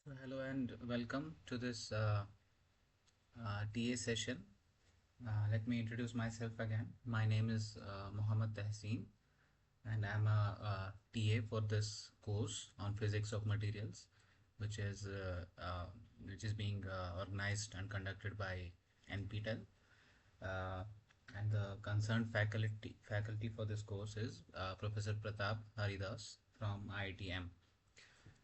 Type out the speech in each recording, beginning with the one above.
So hello and welcome to this TA session. Let me introduce myself again. My name is Mohammad Tehseen, and I'm a TA for this course on physics of materials, which is being organized and conducted by NPTEL. Uh, and the concerned faculty for this course is Professor Pratap Haridas from IITM.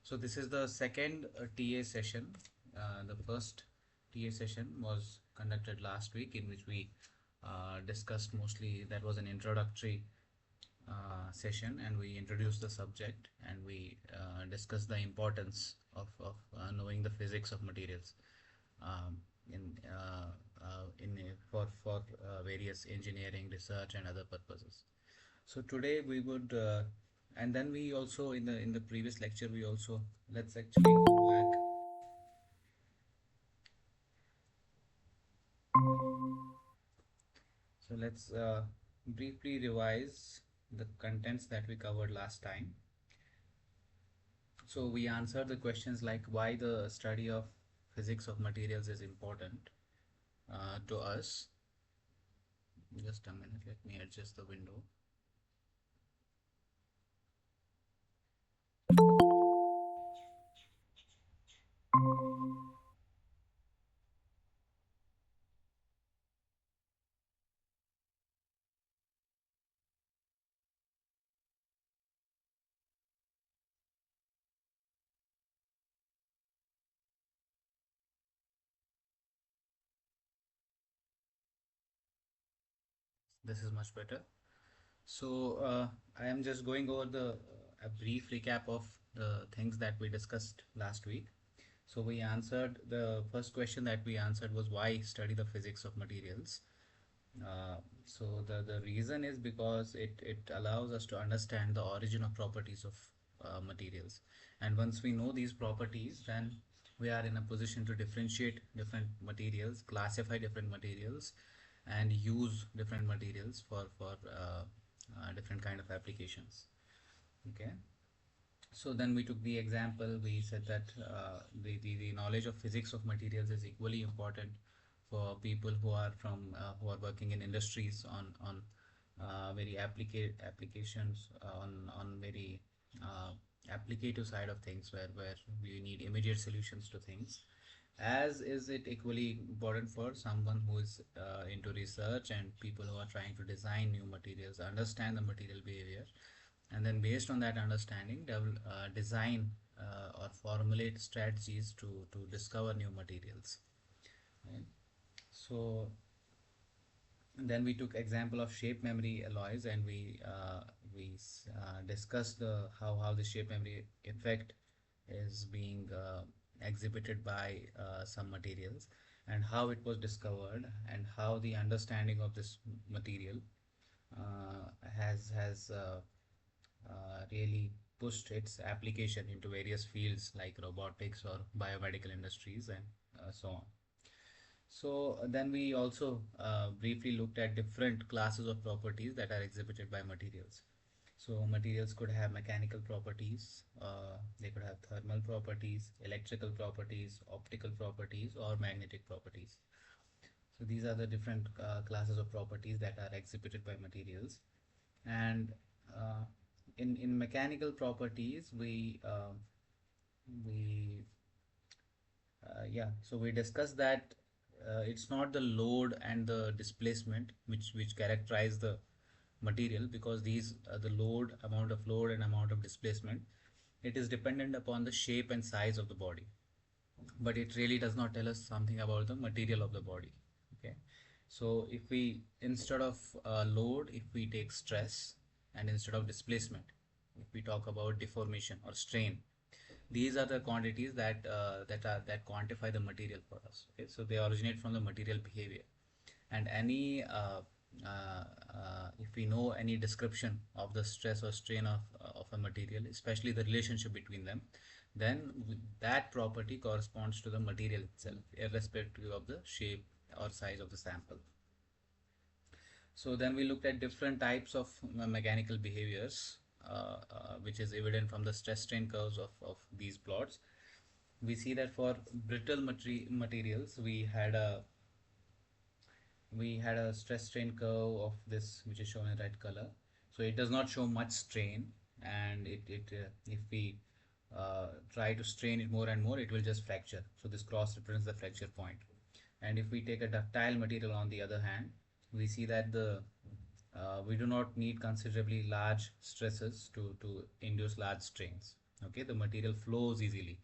So this is the second TA session. The first TA session was conducted last week, in which we discussed mostly, that was an introductory session, and we introduced the subject, and we discussed the importance of knowing the physics of materials um, for various engineering, research, and other purposes. So today we would, and then we also, in the previous lecture, we also, let's actually go back. So let's briefly revise the contents that we covered last time. So we answered the questions like why the study of physics of materials is important to us. Just a minute, let me adjust the window. This is much better. So I am just going over a brief recap of the things that we discussed last week. So we answered, the first question that we answered was why study the physics of materials. So the reason is because it allows us to understand the origin of properties of materials. And once we know these properties, then we are in a position to differentiate different materials, classify different materials, and use different materials for different kind of applications. Okay. So then we took the example. We said that the knowledge of physics of materials is equally important for people who are working in industries on very applications on very uh, applicative side of things, where we need immediate solutions to things, as is it equally important for someone who is into research and people who are trying to design new materials, understand the material behavior, and then based on that understanding design or formulate strategies to discover new materials, right? So then we took example of shape memory alloys, and we discussed the how the shape memory effect is being exhibited by some materials, and how it was discovered, and how the understanding of this material has really pushed its application into various fields like robotics or biomedical industries, and so on. So then we also briefly looked at different classes of properties that are exhibited by materials. So materials could have mechanical properties, they could have thermal properties, electrical properties, optical properties, or magnetic properties. So these are the different classes of properties that are exhibited by materials. And uh, in mechanical properties, we so we discussed that it's not the load and the displacement which characterize the material, because these the load amount of load and amount of displacement, it is dependent upon the shape and size of the body, but it really does not tell us something about the material of the body. Okay. So if we, instead of load, if we take stress, and instead of displacement, if we talk about deformation or strain, these are the quantities that quantify the material for us. Okay, so they originate from the material behavior, and any if we know any description of the stress or strain of a material, especially the relationship between them, then that property corresponds to the material itself, irrespective of the shape or size of the sample. So then we looked at different types of mechanical behaviors, which is evident from the stress strain curves of these plots. We see that for brittle materials, we had a stress strain curve of this, which is shown in red color. So it does not show much strain, and if we try to strain it more and more, it will just fracture. So this cross represents the fracture point. And if we take a ductile material, on the other hand, we see that the we do not need considerably large stresses to induce large strains. Okay, the material flows easily,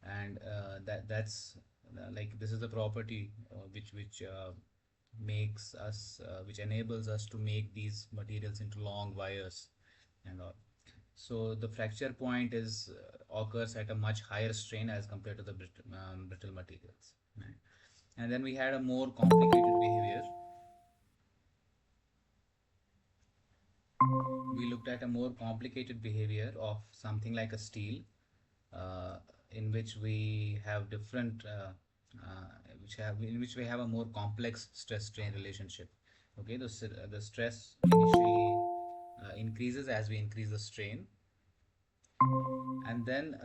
and that's like this is the property which enables us to make these materials into long wires and all. So the fracture point is occurs at a much higher strain as compared to the brittle materials, right? And then we had a more complicated behavior. We looked at a more complicated behavior of something like a steel, uh, in which we have different in which we have a more complex stress strain relationship. Okay, the stress initially increases as we increase the strain, and then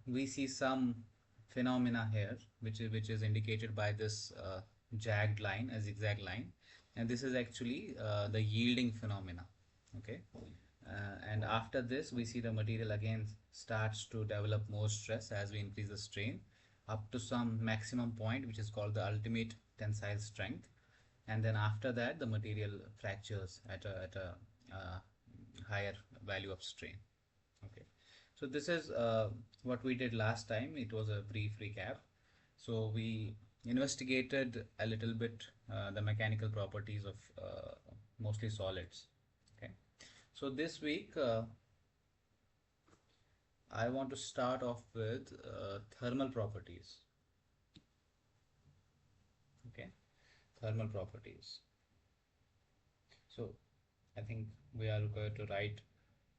we see some phenomena here, which is indicated by this jagged line, a zigzag line, and this is actually the yielding phenomena. Okay. And after this, we see the material again starts to develop more stress as we increase the strain up to some maximum point, which is called the ultimate tensile strength. And then after that, the material fractures at a higher value of strain. Okay. So this is what we did last time. It was a brief recap. So we investigated a little bit the mechanical properties of mostly solids. Okay. So this week, I want to start off with thermal properties. Okay, thermal properties. So I think we are going to write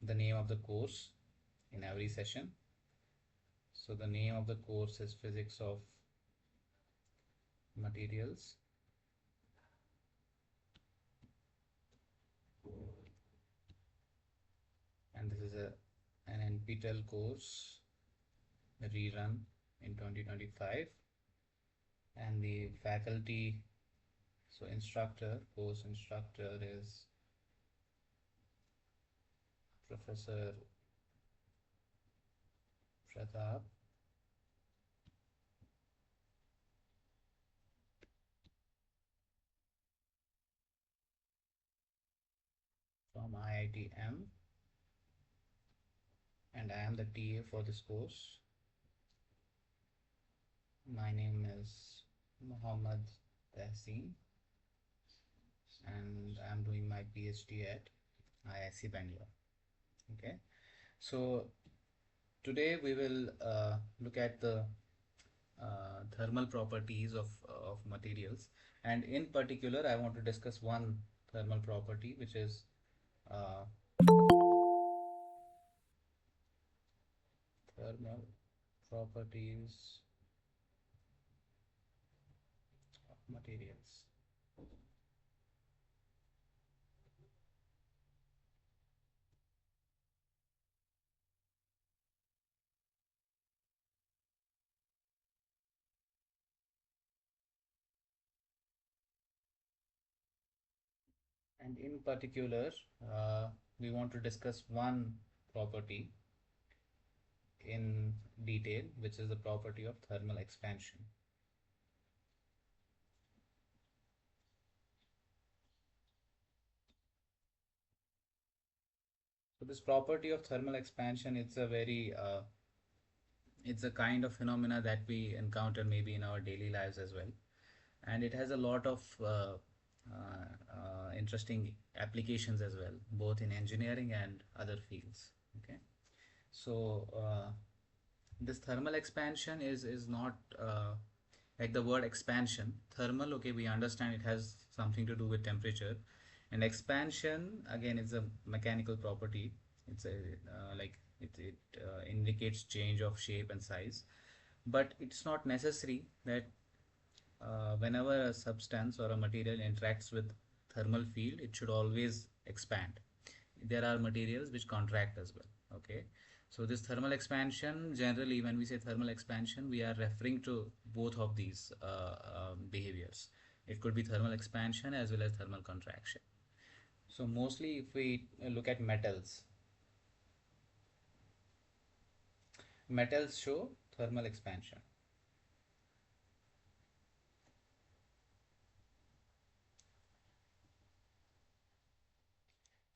the name of the course in every session. So the name of the course is Physics of Materials. and this is an NPTEL course rerun in 2025, and the faculty, so course instructor is Professor Pratap, from IITM, and I am the TA for this course. My name is Mohammad Tehseen, and I am doing my PhD at IIC Bangalore. Okay, so today we will look at the thermal properties of materials, and in particular I want to discuss one thermal property, which is uh, thermal properties of materials. And in particular, we want to discuss one property in detail, which is the property of thermal expansion. So this property of thermal expansion, it's a kind of phenomena that we encounter maybe in our daily lives as well, and it has a lot of interesting applications as well, both in engineering and other fields. Okay, so this thermal expansion is not like the word expansion. Thermal, okay, we understand it has something to do with temperature, and expansion again is a mechanical property. It's a like it indicates change of shape and size, but it's not necessary that whenever a substance or a material interacts with thermal field, it should always expand. There are materials which contract as well. Okay, so this thermal expansion, generally when we say thermal expansion, we are referring to both of these behaviors. It could be thermal expansion as well as thermal contraction. So mostly if we look at metals show thermal expansion.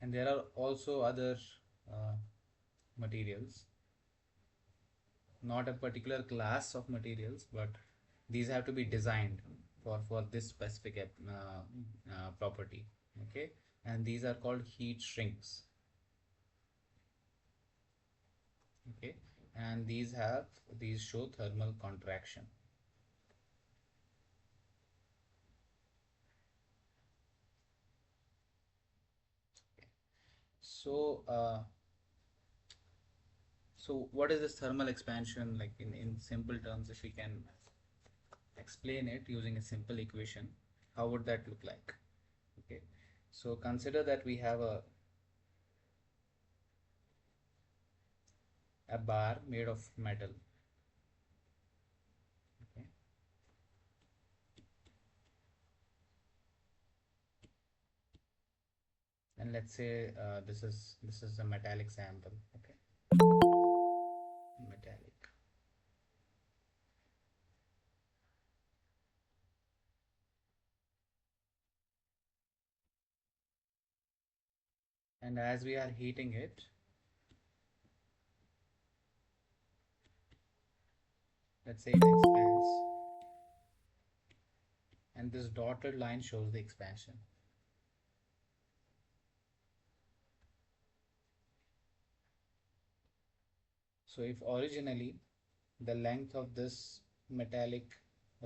And there are also other uh, materials, not a particular class of materials, but these have to be designed for this specific property. Okay, and these are called heat shrinks. Okay, and these show thermal contraction. So so what is this thermal expansion like in simple terms? If we can explain it using a simple equation, how would that look like? Okay, so consider that we have a bar made of metal. Okay, and let's say this is a metallic sample. Okay, metallic, and as we are heating it, let's say it expands, and this dotted line shows the expansion. So if originally the length of this metallic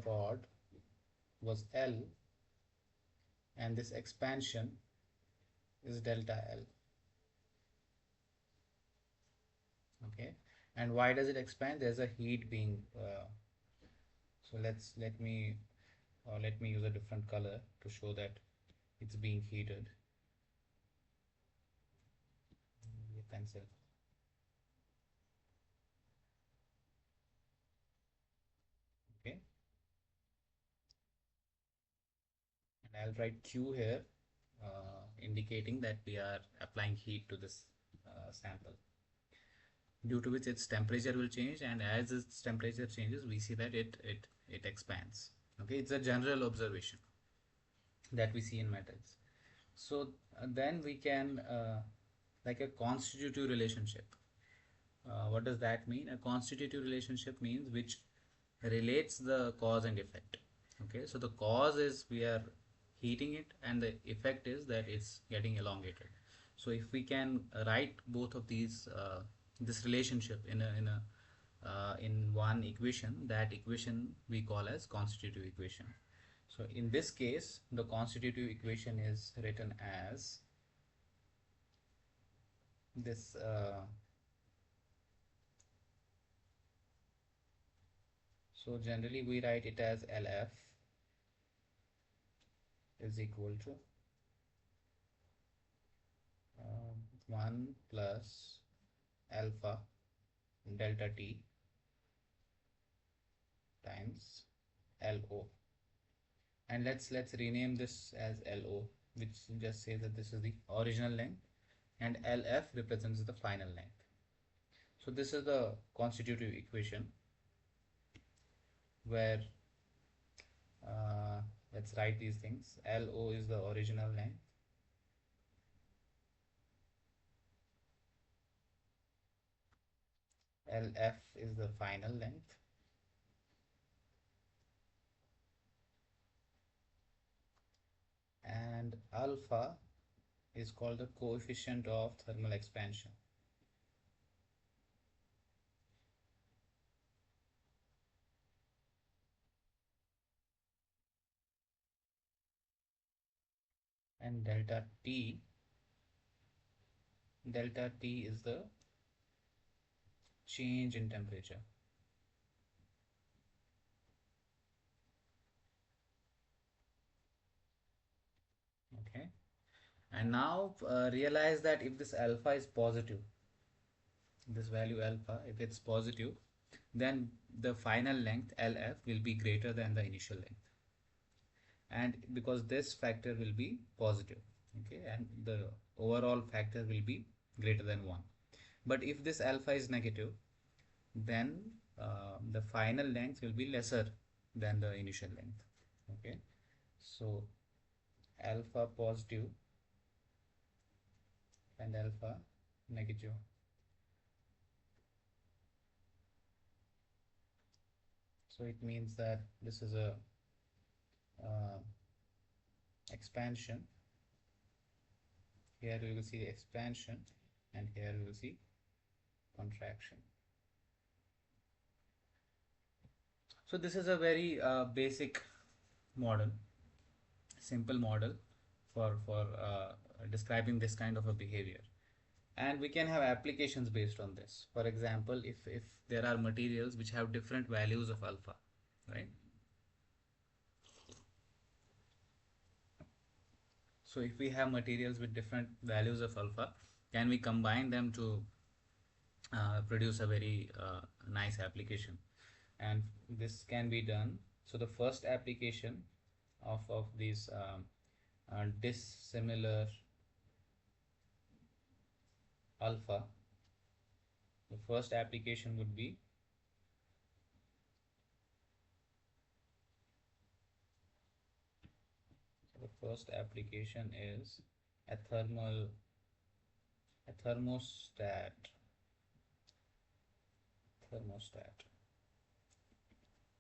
rod was L, and this expansion is delta L. Okay, and why does it expand? There's a heat being so let me use a different color to show that it's being heated. Pencil. I'll write Q here, indicating that we are applying heat to this sample, due to which its temperature will change, and as its temperature changes we see that it expands. Okay, it's a general observation that we see in metals. So then we can like a constitutive relationship. What does that mean? A constitutive relationship means which relates the cause and effect. Okay, so the cause is we are heating it, and the effect is that it's getting elongated. So if we can write both of these, this relationship in one equation, that equation we call as constitutive equation. So in this case, the constitutive equation is written as this. So generally we write it as LF is equal to 1 plus alpha delta T times LO. And let's rename this as LO, which just says that this is the original length, and LF represents the final length. So this is the constitutive equation where let's write these things. LO is the original length, LF is the final length, and alpha is called the coefficient of thermal expansion. And delta T is the change in temperature. Okay, and now realize that if this alpha is positive, this value alpha, if it's positive, then the final length LF will be greater than the initial length, and because this factor will be positive, okay, and the overall factor will be greater than 1. But if this alpha is negative, then the final length will be lesser than the initial length. Okay, so alpha positive and alpha negative. So it means that this is a expansion. Here we will see expansion, and here we will see contraction. So this is a very basic model, simple model for describing this kind of a behavior, and we can have applications based on this. For example, if there are materials which have different values of alpha, right? So if we have materials with different values of alpha, can we combine them to produce a very nice application? And this can be done. So the first application of these dissimilar alpha, the first application would be is a thermostat.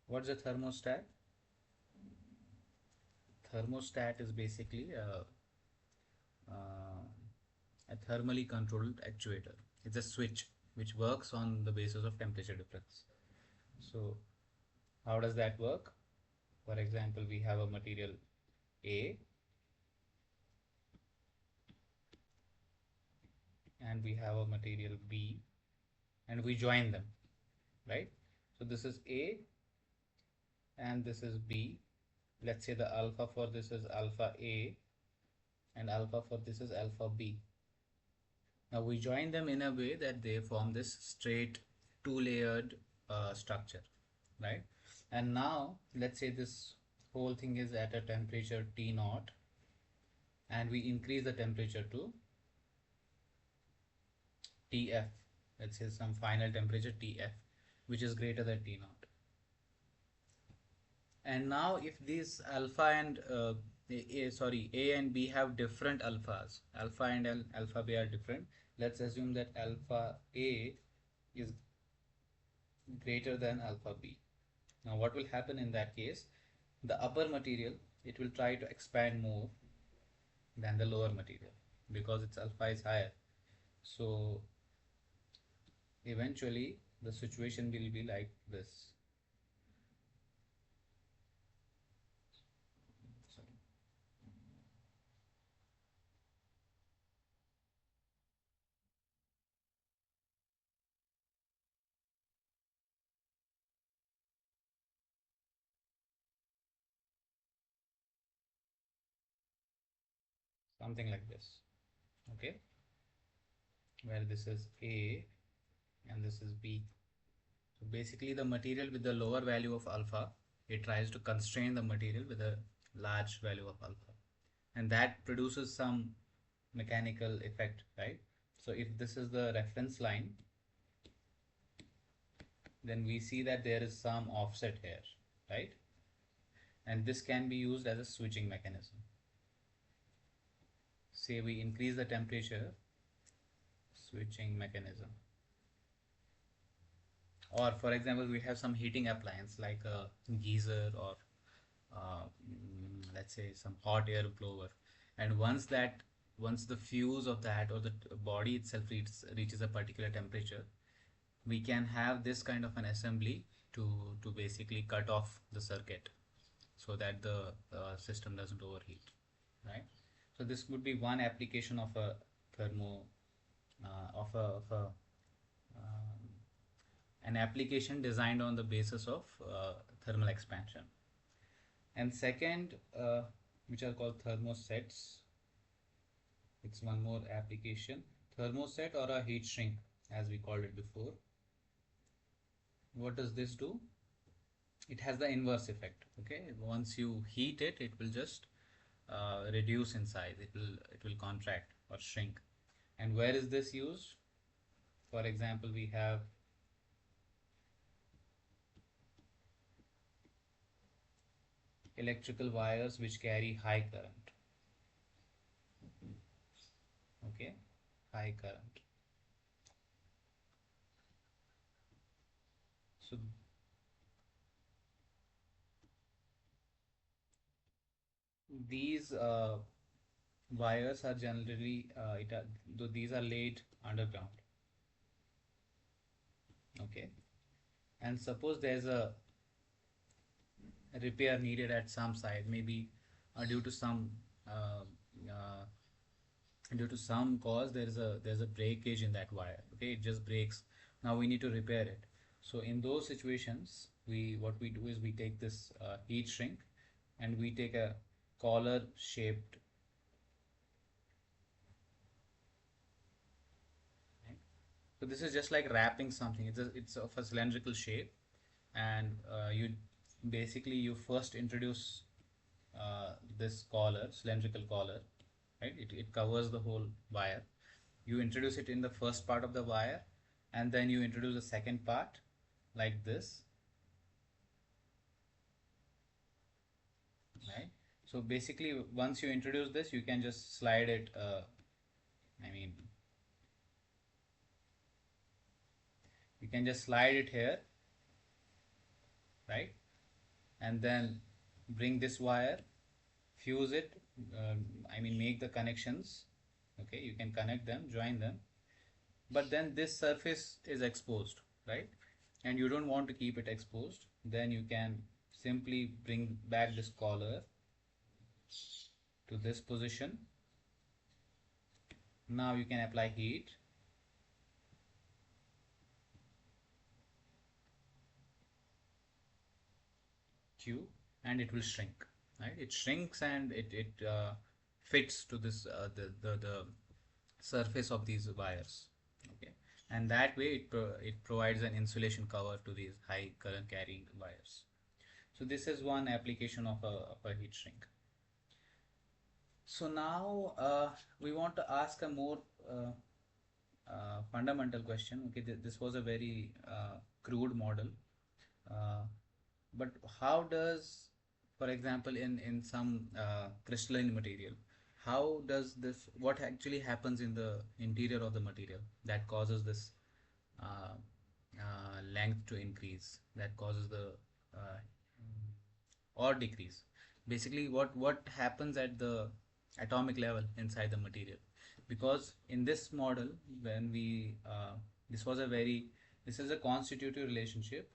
What's a thermostat? Thermostat is basically a thermally controlled actuator. It's a switch which works on the basis of temperature difference. So how does that work? For example, we have a material A and we have a material B, and we join them, right? So this is A and this is B. Let's say the alpha for this is alpha A and alpha for this is alpha B. Now we join them in a way that they form this straight two-layered structure, right? And now let's say this whole thing is at a temperature T naught, and we increase the temperature to TF, let's say some final temperature TF, which is greater than T naught. And now if these alpha and A and B have different alphas, alpha and alpha B are different. Let's assume that alpha A is greater than alpha B. Now what will happen in that case? The upper material, it will try to expand more than the lower material because its alpha is higher. So eventually the situation will be like this. Sorry. Something like this, okay, where this is A and this is B. So basically the material with the lower value of alpha, it tries to constrain the material with a large value of alpha, and that produces some mechanical effect, right? So if this is the reference line, then we see that there is some offset here, right? And this can be used as a switching mechanism. Say we increase the temperature, switching mechanism. Or for example, we have some heating appliance like a geyser or let's say some hot air blower, and once the fuse of that or the body itself reaches a particular temperature, we can have this kind of an assembly to basically cut off the circuit so that the system doesn't overheat, right? So this would be one application of a thermo of a um, an application designed on the basis of thermal expansion. And second, which are called thermosets, it's one more application, thermoset or a heat shrink as we called it before. What does this do? It has the inverse effect, okay? Once you heat it, it will just reduce in size, it will contract or shrink. And where is this used? For example, we have electrical wires which carry high current, okay, high current. So these wires are generally these are laid underground, okay, and suppose there's a repair needed at some site, maybe due to some uh, uh, due to some cause there's a breakage in that wire, okay, it just breaks. Now we need to repair it. So in those situations, what we do is we take this heat shrink and we take a collar shaped, right? So this is just like wrapping something. It's of a cylindrical shape, and you basically you first introduce this collar, cylindrical collar, right? It covers the whole wire. You introduce it in the first part of the wire, and then you introduce the second part like this, right? So basically once you introduce this, you can just slide it, I mean you can just slide it here, right? And then bring this wire, fuse it, I mean make the connections, okay, you can connect them, join them, but then this surface is exposed, right? And you don't want to keep it exposed, then you can simply bring back this collar to this position. Now you can apply heat, Q, and it will shrink, right? It shrinks and it fits to this the surface of these wires, okay, and that way it provides an insulation cover to these high current carrying wires. So this is one application of a heat shrink. So now we want to ask a more fundamental question. Okay, this was a very crude model, uh, but how does, for example, in some crystalline material, how does this, what actually happens in the interior of the material that causes this uh, length to increase, that causes the uh, or decrease? Basically, what happens at the atomic level inside the material? Because in this model, when we this was a very, this is a constitutive relationship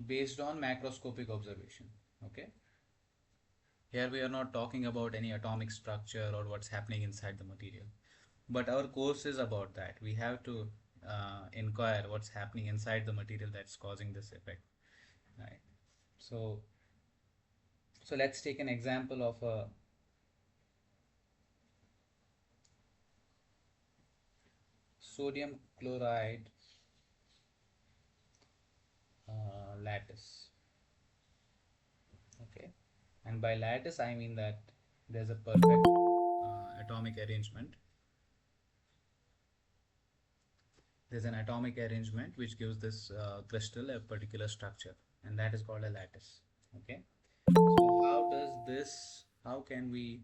based on macroscopic observation. Okay, here we are not talking about any atomic structure or what's happening inside the material, but our course is about that. We have to inquire what's happening inside the material that's causing this effect, right? So so let's take an example of a sodium chloride lattice. Okay, and by lattice I mean that there's a perfect atomic arrangement. There's an atomic arrangement which gives this crystal a particular structure, and that is called a lattice. Okay, so how does this, how can we,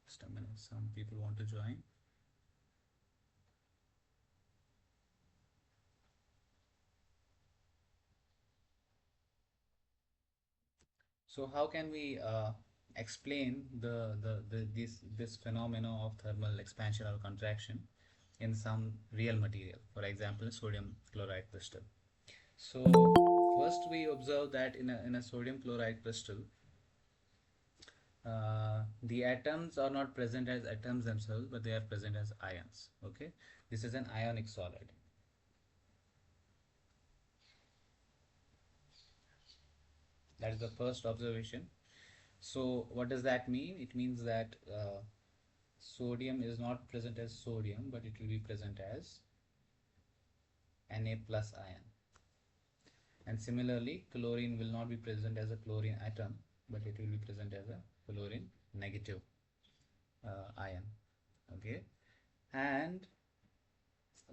just a minute, some people want to join. So how can we explain the this phenomena of thermal expansion or contraction in some real material, for example, sodium chloride crystal? So first we observe that in a sodium chloride crystal, the atoms are not present as atoms themselves, but they are present as ions. Okay, this is an ionic solid. That is the first observation. So what does that mean? It means that sodium is not present as sodium, but it will be present as Na plus ion. And similarly, chlorine will not be present as a chlorine atom, but it will be present as a chlorine negative ion. Okay, and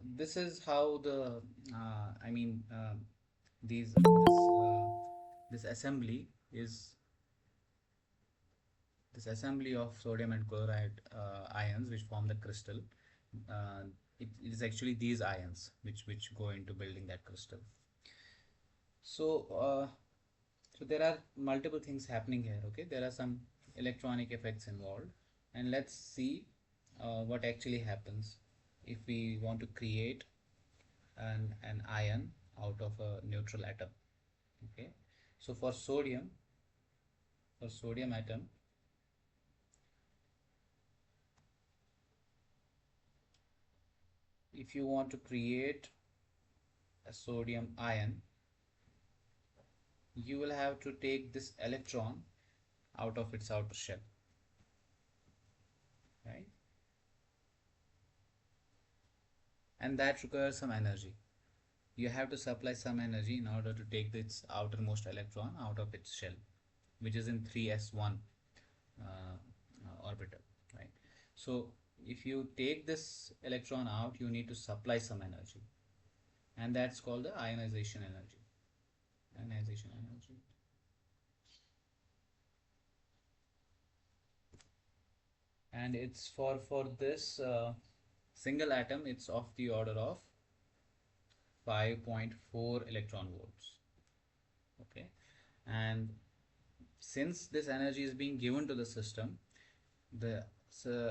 this is how the I mean these this assembly is, this assembly of sodium and chloride ions which form the crystal. Uh, it is actually these ions which go into building that crystal. So so there are multiple things happening here. Okay, there are some electronic effects involved, and let's see what actually happens if we want to create an ion out of a neutral atom. Okay, so for sodium atom, if you want to create a sodium ion, you will have to take this electron out of its outer shell, right? And that requires some energy. You have to supply some energy in order to take its outermost electron out of its shell, which is in 3s1 orbital, right? So if you take this electron out, you need to supply some energy, and that's called the ionization energy. Ionization energy. And it's for this single atom, it's of the order of 5.4 electron volts. Okay, and since this energy is being given to the system, the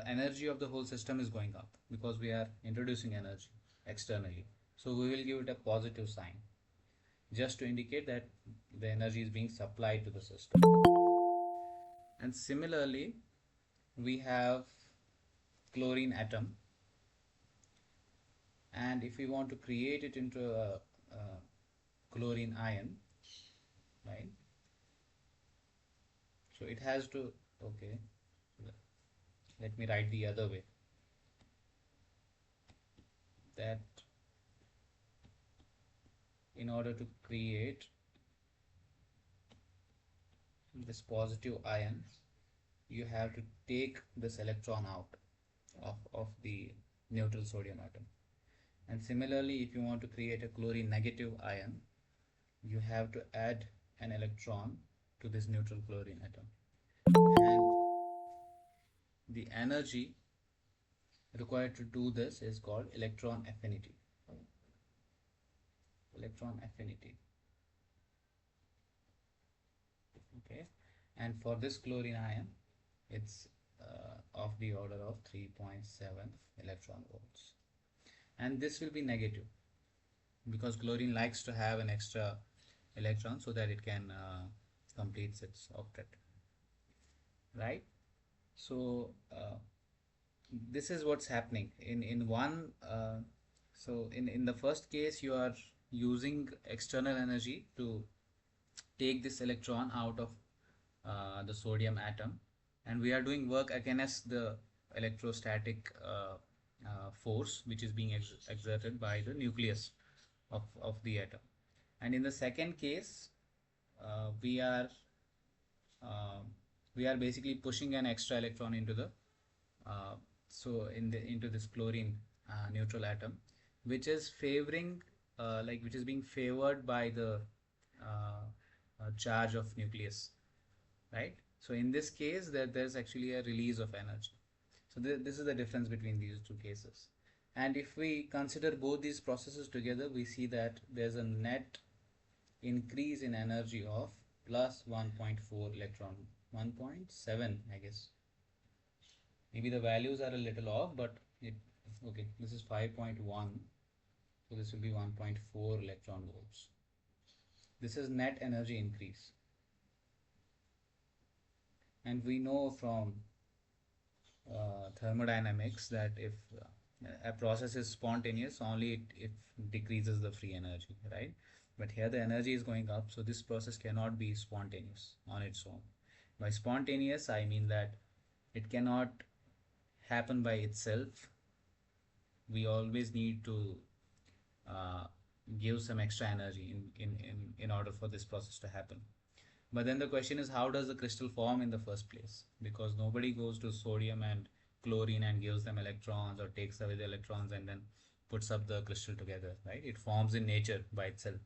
energy of the whole system is going up because we are introducing energy externally. So we will give it a positive sign just to indicate that the energy is being supplied to the system. And similarly, we have chlorine atom, and if we want to create it into a chlorine ion, right? So it has to, okay, let me write the other way, that in order to create this positive ion, you have to take this electron out of the neutral sodium atom. And similarly, if you want to create a chlorine negative ion, you have to add an electron to this neutral chlorine atom. And the energy required to do this is called electron affinity. Electron affinity. Okay. And for this chlorine ion, it's of the order of 3.7 electron volts. And this will be negative because chlorine likes to have an extra electron so that it can complete its octet, right? So this is what's happening in one so in the first case, you are using external energy to take this electron out of the sodium atom, and we are doing work against the electrostatic force which is being exerted by the nucleus of the atom. And in the second case, uh, we are uh, we are basically pushing an extra electron into the uh, into this chlorine neutral atom, which is favoring which is being favored by the charge of nucleus, right? So in this case, there's actually a release of energy. So this is the difference between these two cases. And if we consider both these processes together, we see that there's a net increase in energy of plus 1.4 electron, 1.7, I guess. Maybe the values are a little off, but okay, this is 5.1, so this will be 1.4 electron volts. This is net energy increase. And we know from thermodynamics that if a process is spontaneous, only it decreases the free energy, right? But here the energy is going up, so this process cannot be spontaneous on its own. By spontaneous, I mean that it cannot happen by itself. We always need to uh, give some extra energy in order for this process to happen. But then the question is, how does the crystal form in the first place? Because nobody goes to sodium and chlorine and gives them electrons or takes away the electrons and then puts up the crystal together, right? It forms in nature by itself.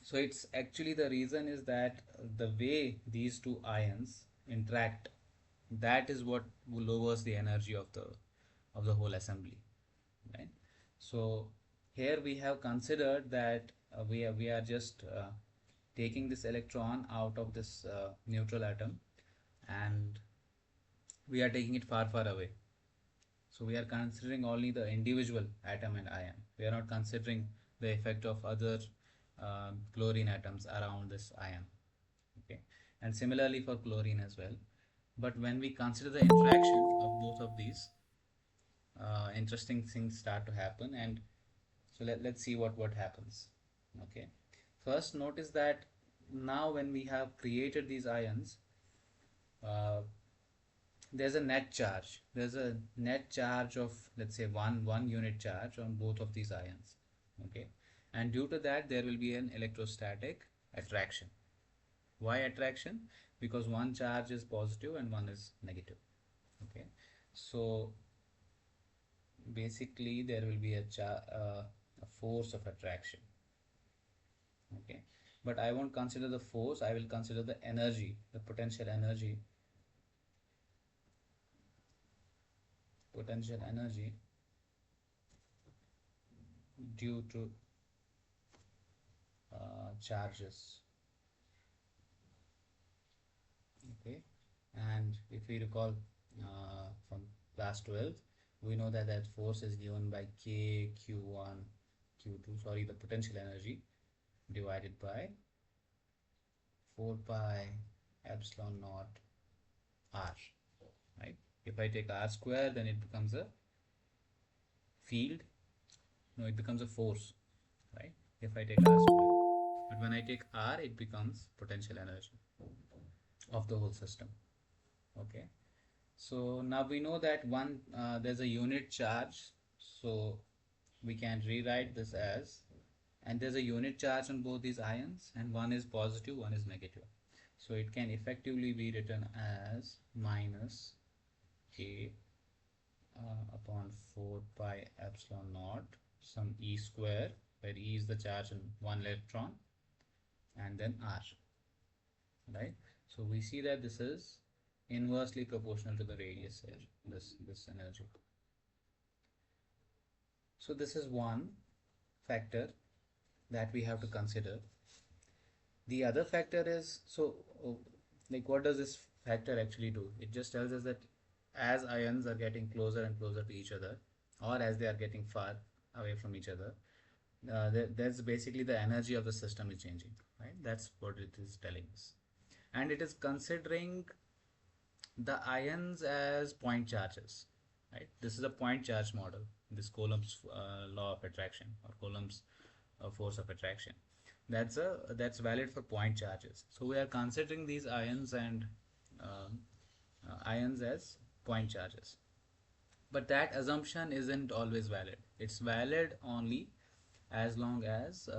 So it's actually, the reason is that the way these two ions interact, that is what lowers the energy of the whole assembly, right? So here we have considered that we are just taking this electron out of this neutral atom, and we are taking it far far away. So we are considering only the individual atom and ion. We are not considering the effect of other chlorine atoms around this ion. Okay, and similarly for chlorine as well. But when we consider the interaction of both of these, interesting things start to happen. And so let's see what happens. Okay, first notice that now when we have created these ions, uh, there's a net charge. There's a net charge of, let's say, one unit charge on both of these ions. Okay, and due to that there will be an electrostatic attraction. Why attraction? Because one charge is positive and one is negative. Okay, so basically there will be a force of attraction. Okay, but I won't consider the force, I will consider the energy, the potential energy due to charges. Okay, and if we recall from class 12, we know that force is given by k q1 q2, sorry, the potential energy divided by 4 pi epsilon naught r, right? If I take r square, then it becomes a field. No, it becomes a force, right? If I take r square. But when I take r, it becomes potential energy of the whole system. Okay. So now we know that there's a unit charge. So we can rewrite this as, and there's a unit charge on both these ions, and one is positive, one is negative. So it can effectively be written as minus A upon 4 pi epsilon naught some E square, where E is the charge in one electron, and then R, right? So we see that this is inversely proportional to the radius here, this energy. So this is one factor that we have to consider. The other factor is, like, what does this factor actually do? It just tells us that as ions are getting closer and closer to each other, or as they are getting far away from each other, that's basically the energy of the system is changing, right? That's what it is telling us. And it is considering the ions as point charges, right? This is a point charge model, this Coulomb's law of attraction, or Coulomb's force of attraction. That's valid for point charges. So we are considering these ions and ions as point charges. But that assumption isn't always valid. It's valid only as long as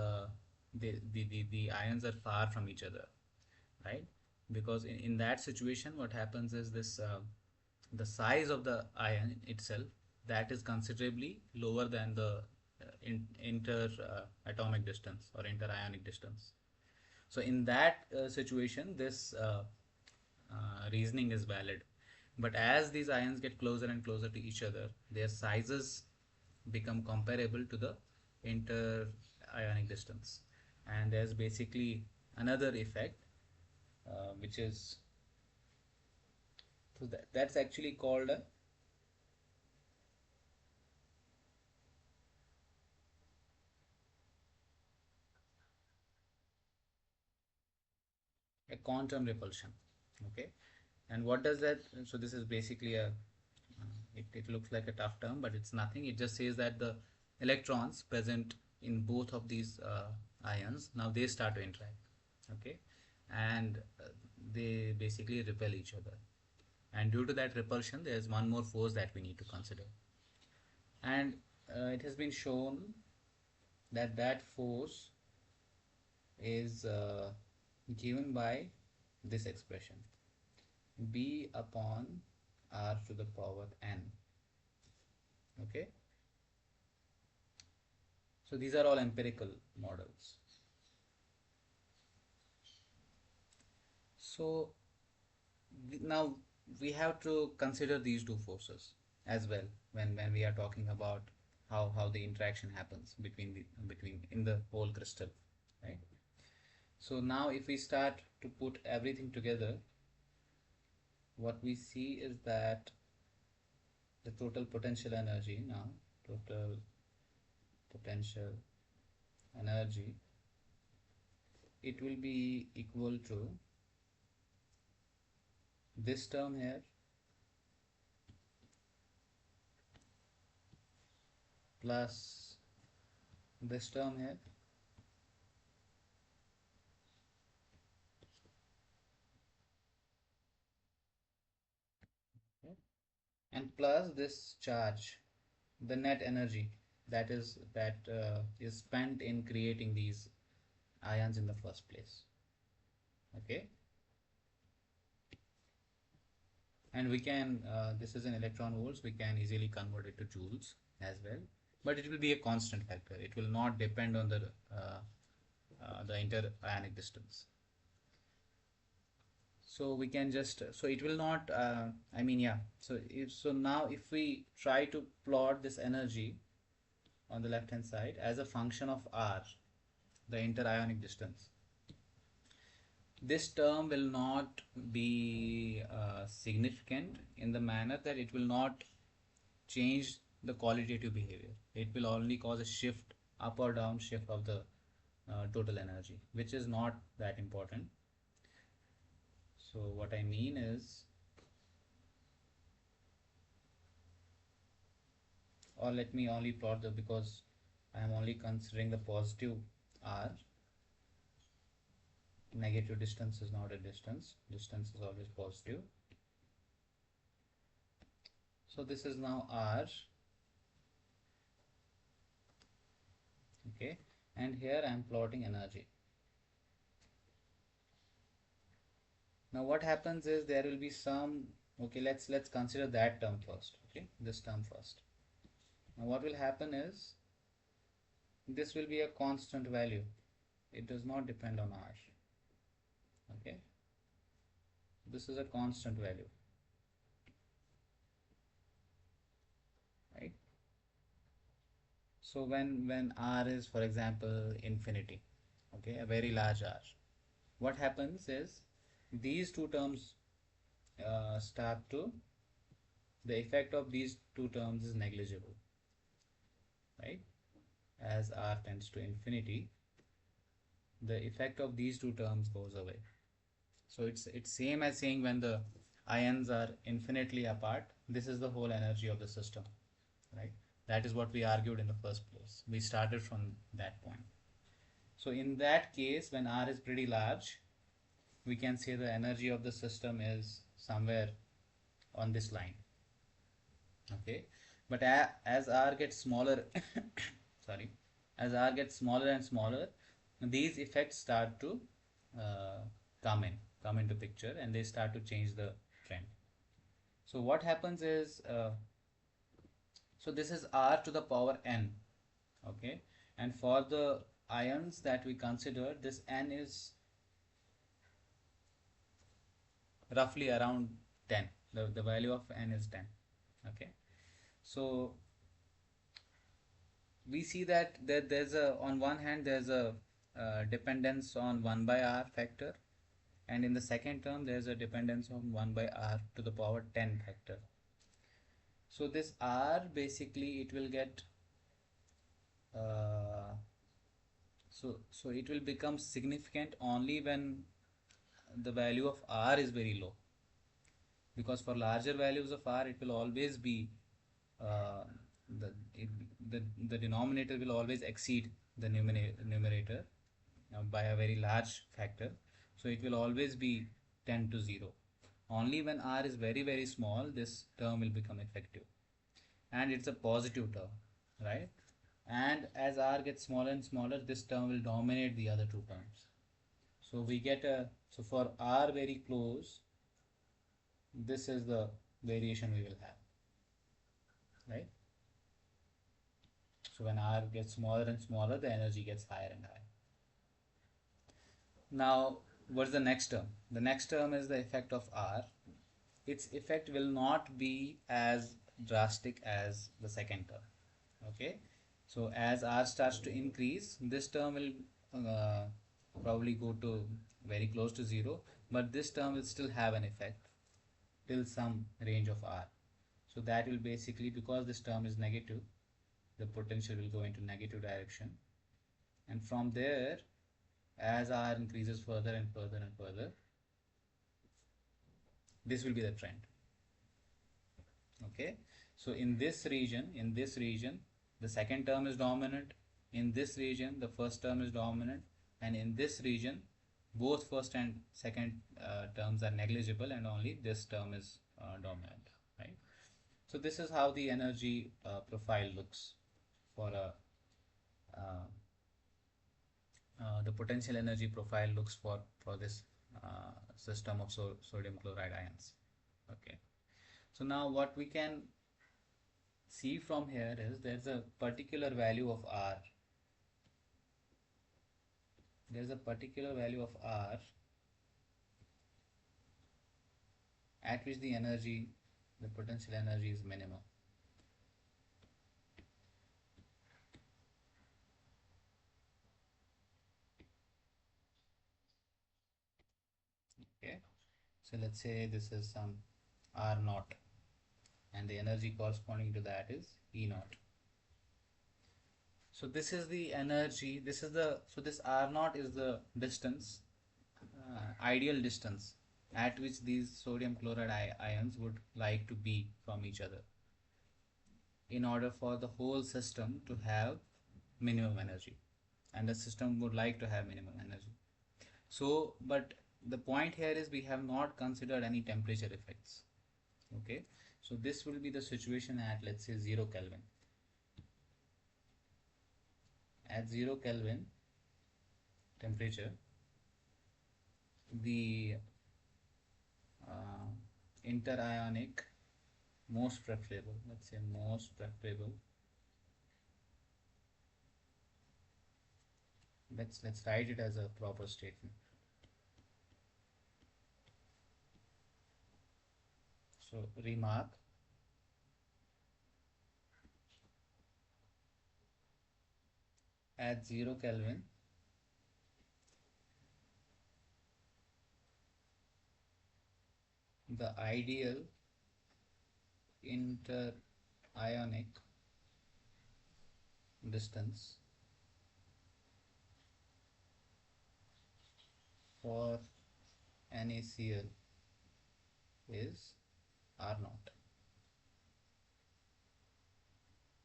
the ions are far from each other, right? Because in that situation, what happens is this the size of the ion itself, that is considerably lower than the inter atomic distance or inter-ionic distance. So in that situation, this reasoning is valid. But as these ions get closer and closer to each other, their sizes become comparable to the inter-ionic distance. And there's basically another effect, which is, so that's actually called a quantum repulsion. Okay, and what does that, so this is basically a it looks like a tough term, but it's nothing. It just says that the electrons present in both of these ions, now they start to interact. Okay, and they basically repel each other, and due to that repulsion there's one more force that we need to consider. And it has been shown that that force is given by this expression, B upon R to the power n. Okay, so these are all empirical models. So now we have to consider these two forces as well when we are talking about how the interaction happens between in the whole crystal, right? So now if we start to put everything together, what we see is that the total potential energy, now total potential energy, it will be equal to this term here plus this term here and plus this charge, the net energy that is spent in creating these ions in the first place. Okay, and we can this is in electron volts, we can easily convert it to joules as well, but it will be a constant factor. It will not depend on the inter-ionic distance. So we can just, so it will not I mean, yeah, so now if we try to plot this energy on the left hand side as a function of R, the inter-ionic distance, this term will not be significant in the manner that it will not change the qualitative behavior. It will only cause a shift, up or down shift of the total energy, which is not that important. So what I mean is, or let me only plot the, because I am only considering the positive R. Negative distance is not a distance. Distance is always positive. So this is now R. Okay, and here I am plotting energy. Now what happens is there will be some, okay, let's consider that term first, okay, this term first. Now what will happen is this will be a constant value. It does not depend on R. Okay, this is a constant value, right? So when R is, for example, infinity, okay, a very large R, what happens is these two terms start to, the effect of these two terms is negligible, right? As R tends to infinity, the effect of these two terms goes away. So it's same as saying when the ions are infinitely apart, this is the whole energy of the system, right? That is what we argued in the first place. We started from that point. So in that case, when R is pretty large, we can say the energy of the system is somewhere on this line. Okay, but as R gets smaller, sorry, as R gets smaller and smaller, these effects start to uh, come into picture, and they start to change the trend. So what happens is, so this is R to the power n, okay, and for the ions that we consider, this n is roughly around 10. The value of n is 10. Okay, so we see that there's a, on one hand there's a dependence on 1 by r factor, and in the second term there's a dependence on 1 by r to the power 10 factor. So this r basically it will get uh, so it will become significant only when the value of r is very low, because for larger values of r it will always be uh, the, it, the denominator will always exceed the numerator by a very large factor. So it will always be 10 to 0. Only when r is very very small, this term will become effective, and it's a positive term, right? And as r gets smaller and smaller, this term will dominate the other two terms. So we get a, so for r very close, this is the variation we will have, right? So when r gets smaller and smaller, the energy gets higher and higher. Now, what's the next term? The next term is the effect of R. Its effect will not be as drastic as the second term. Okay, so as R starts to increase, this term will uh, probably go to very close to 0, but this term will still have an effect till some range of R. So that will basically, because this term is negative, the potential will go into negative direction, and from there, as R increases further and further and further, this will be the trend. Okay, so in this region, the second term is dominant. In this region, the first term is dominant, and in this region, both first and second terms are negligible, and only this term is dominant, right? So this is how the energy profile looks for a the potential energy profile looks for this system of sodium chloride ions. Okay, so now what we can see from here is there's a particular value of R. There's a particular value of R at which the energy, the potential energy is minimum. Okay, so let's say this is some R naught, and the energy corresponding to that is E naught. So this is the energy, this is the, so this R naught is the distance, ideal distance at which these sodium chloride ions would like to be from each other in order for the whole system to have minimum energy, and the system would like to have minimum energy. So, but the point here is we have not considered any temperature effects. Okay, so this will be the situation at, let's say, 0 Kelvin. At 0 Kelvin temperature, the uh, interionic, most preferable, let's say most preferable. Let's write it as a proper statement. So remark, at 0 Kelvin, the ideal interionic distance for NaCl is R naught.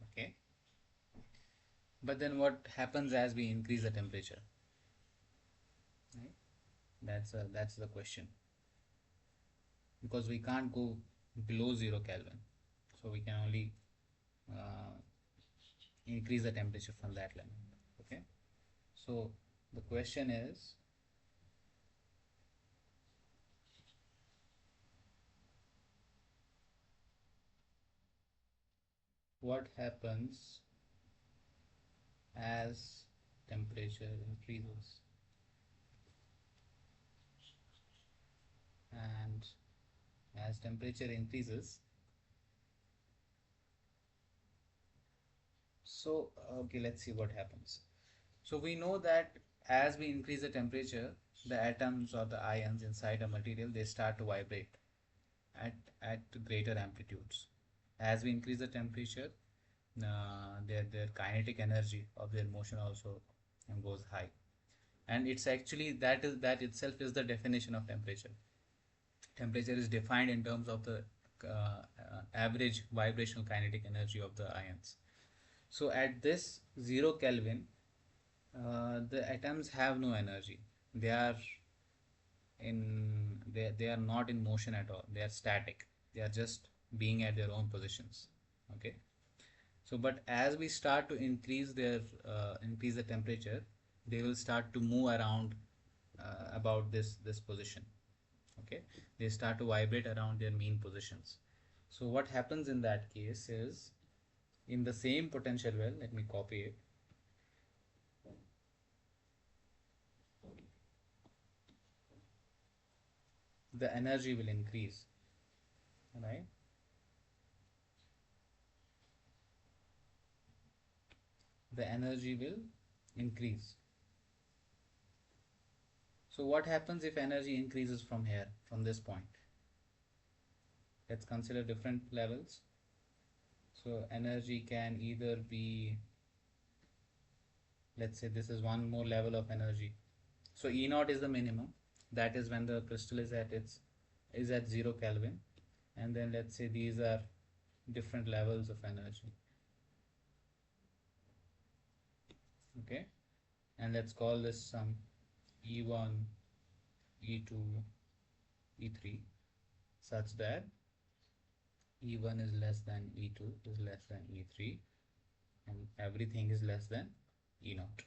Okay, but then what happens as we increase the temperature, right? That's the question, because we can't go below 0 Kelvin, so we can only uh, increase the temperature from that level. Okay, so the question is, what happens as temperature increases? And as temperature increases, so okay, let's see what happens. So we know that as we increase the temperature, the atoms or the ions inside a material, they start to vibrate at, at greater amplitudes. As we increase the temperature, their kinetic energy of their motion also goes high. And it's actually that itself is the definition of temperature. Temperature is defined in terms of the average vibrational kinetic energy of the ions. So at this 0 Kelvin, the atoms have no energy. They are they are not in motion at all. They are static. They are just being at their own positions. Okay. So, but as we start to increase the temperature, they will start to move around about this position. Okay, they start to vibrate around their mean positions. So what happens in that case is, in the same potential well, let me copy it. The energy will increase, right? The energy will increase. So what happens if energy increases from here, from this point? Let's consider different levels. So energy can either be, let's say this is one more level of energy. So E naught is the minimum. That is when the crystal is at 0 Kelvin. And then let's say these are different levels of energy. Okay, and let's call this some E1, E2, E3, such that E1 is less than E2 is less than E3, and everything is less than E naught.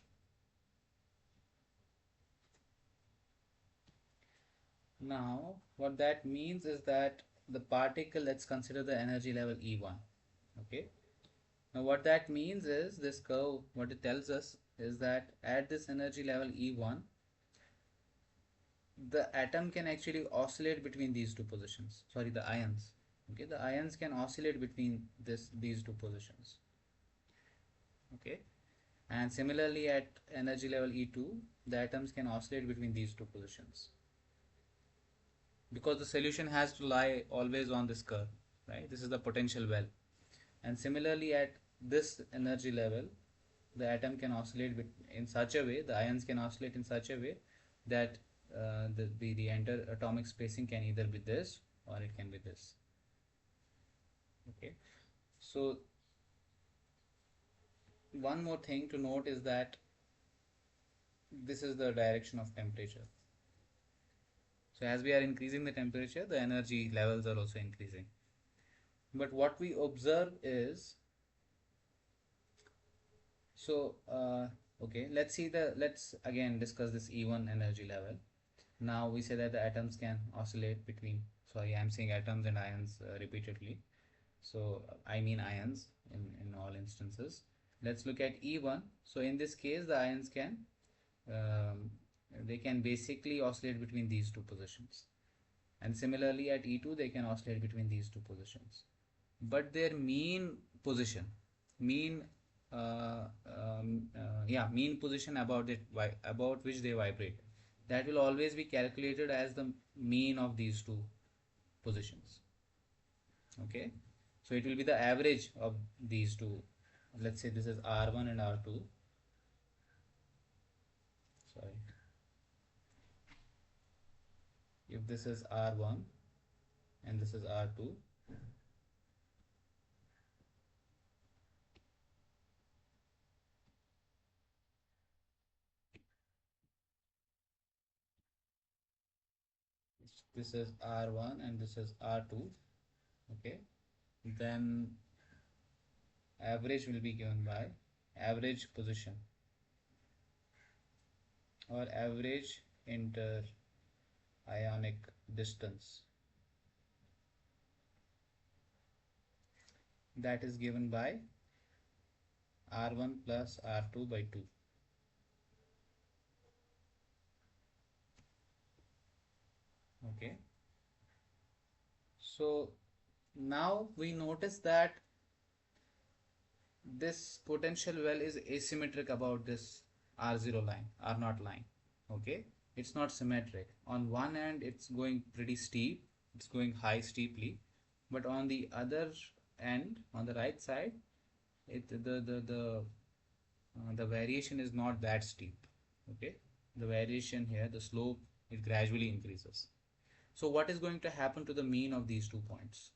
Now what that means is that the particle, let's consider the energy level E1. Okay, now what that means is, this curve, what it tells us is that at this energy level E1, the atom can actually oscillate between these two positions. Sorry, the ions. Okay, the ions can oscillate between these two positions. Okay, and similarly at energy level E2, the atoms can oscillate between these two positions, because the solution has to lie always on this curve, right? This is the potential well. And similarly at this energy level, the atom can oscillate in such a way, the ions can oscillate in such a way that the entire atomic spacing can either be this or it can be this. Okay, so one more thing to note is that this is the direction of temperature. So as we are increasing the temperature, the energy levels are also increasing. But what we observe is, so okay, let's again discuss this E1 energy level. Now we say that the atoms can oscillate between, sorry, I'm saying atoms and ions repeatedly. So I mean ions in all instances. Let's look at E1. So in this case, the ions can um, they can basically oscillate between these two positions. And similarly at E2, they can oscillate between these two positions. But their mean position, mean mean position about which they vibrate, that will always be calculated as the mean of these two positions. Okay, so it will be the average of these two. Let's say this is R1 and R2. Sorry, if this is R1 and this is R2, this is R1 and this is R2. Okay, then average will be given by average position or average inter ionic distance, that is given by R1 plus R2 by 2. Okay, so now we notice that this potential well is asymmetric about this R0 line, R0 line. Okay, it's not symmetric. On one end it's going pretty steep, it's going high steeply, but on the other end, on the right side, the variation is not that steep. Okay, the variation here, the slope, it gradually increases. So what is going to happen to the mean of these 2 points?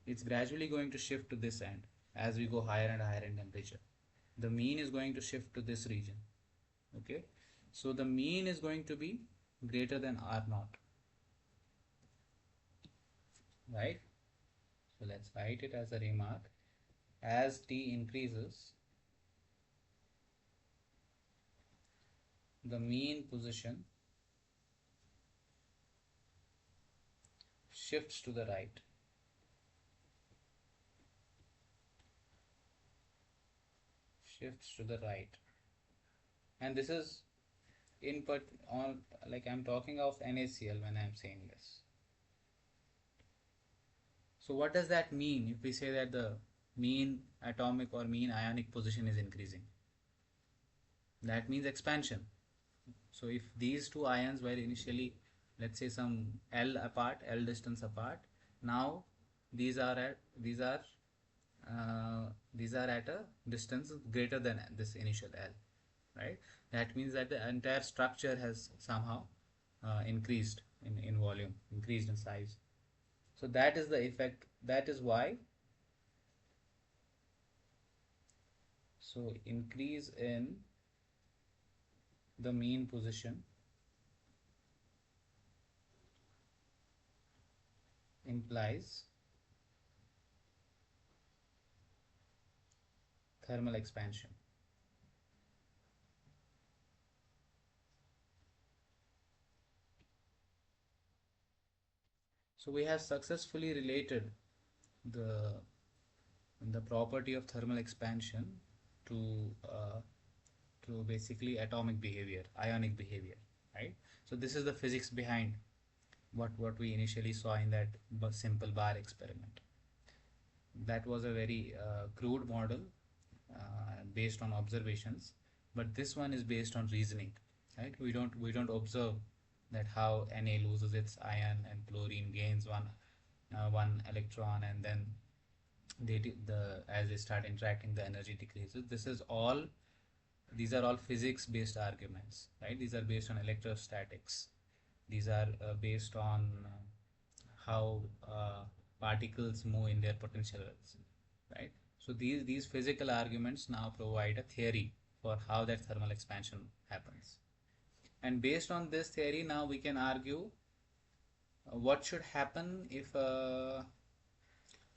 It's gradually going to shift to this end as we go higher and higher in temperature. The mean is going to shift to this region. Okay, so the mean is going to be greater than R0, right? So let's write it as a remark. As T increases, the mean position shifts to the right. Shifts to the right. And this is input on, like I'm talking of NaCl when I'm saying this. So what does that mean if we say that the mean atomic or mean ionic position is increasing? That means expansion. So if these two ions were initially, let's say, some L apart, L distance apart, now these are at a distance greater than this initial L, right? That means that the entire structure has somehow increased in volume, increased in size. So that is the effect. That is why. So increase in the mean position implies thermal expansion. So we have successfully related the property of thermal expansion to basically atomic behavior, ionic behavior, right? So this is the physics behind what we initially saw in that simple bar experiment. That was a very crude model based on observations, but this one is based on reasoning, right? We don't observe that how Na loses its ion and chlorine gains one electron, and then as they start interacting, the energy decreases. These are all physics based arguments, right? These are based on electrostatics. These are based on how particles move in their potentials, right? So these physical arguments now provide a theory for how that thermal expansion happens. And based on this theory, now we can argue what should happen if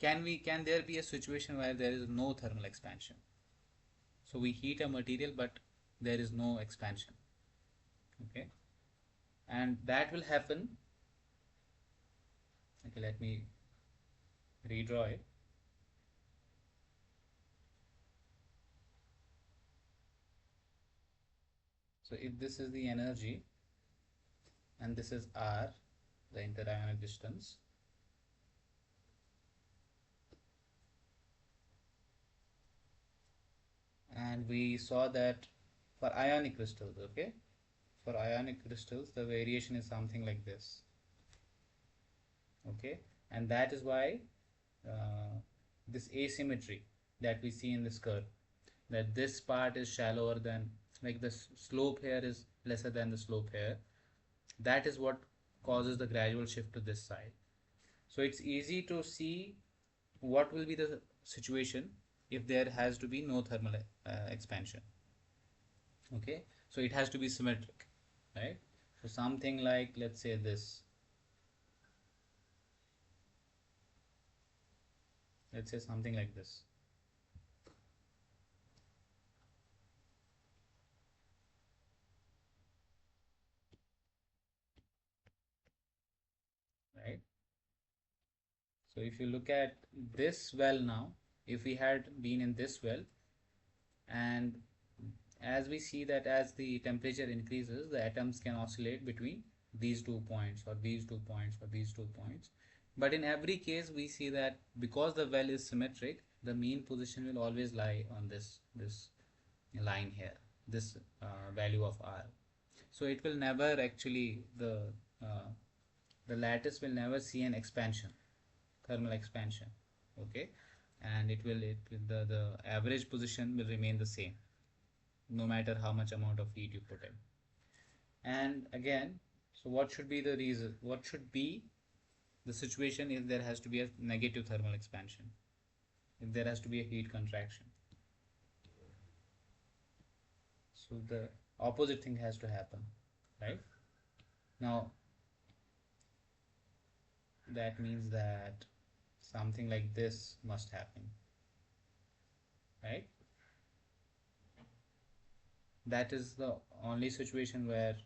can there be a situation where there is no thermal expansion? So we heat a material, but there is no expansion. Okay, and that will happen Okay, let me redraw it. So if this is the energy and this is R, the interionic distance, and we saw that for ionic crystals, okay, for ionic crystals the variation is something like this, okay, and that is why this asymmetry that we see in this curve, that this part is shallower than, like the slope here is lesser than the slope here, that is what causes the gradual shift to this side. So it's easy to see what will be the situation if there has to be no thermal expansion. Okay, so it has to be symmetric, right? So something like, let's say this, let's say something like this, right? So if you look at this well now, if we had been in this well, and as we see that as the temperature increases, the atoms can oscillate between these 2 points or these 2 points or these 2 points. But in every case, we see that because the well is symmetric, the mean position will always lie on this line here, this value of R. So it will never actually, uh, the lattice will never see an expansion, thermal expansion, okay, and the average position will remain the same no matter how much amount of heat you put in. And again, so what should be the reason, what should be the situation if there has to be a negative thermal expansion, if there has to be a heat contraction? So the opposite thing has to happen, right? Now that means that something like this must happen, right? That is the only situation where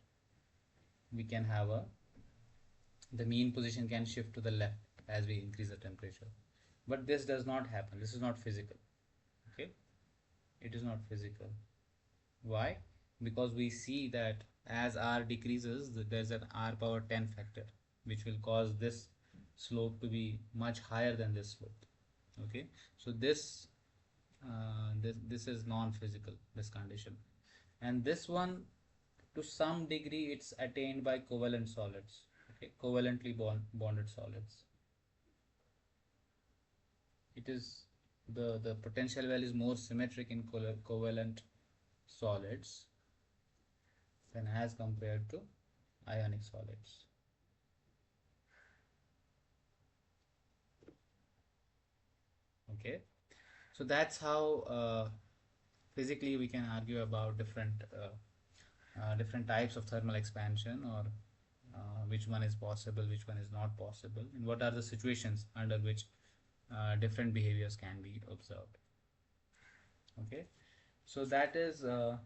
we can have a, the mean position can shift to the left as we increase the temperature. But this does not happen. This is not physical. Okay, it is not physical. Why? Because we see that as R decreases, there's an R power 10 factor, which will cause this slope to be much higher than this slope. Okay, so this is non-physical, this condition, and this one to some degree it's attained by covalent solids. Okay, covalently bonded solids. It is the potential value is more symmetric in covalent solids than as compared to ionic solids. Okay, so that's how physically we can argue about different types of thermal expansion, or which one is possible, which one is not possible, and what are the situations under which different behaviors can be observed. Okay, so that is yeah.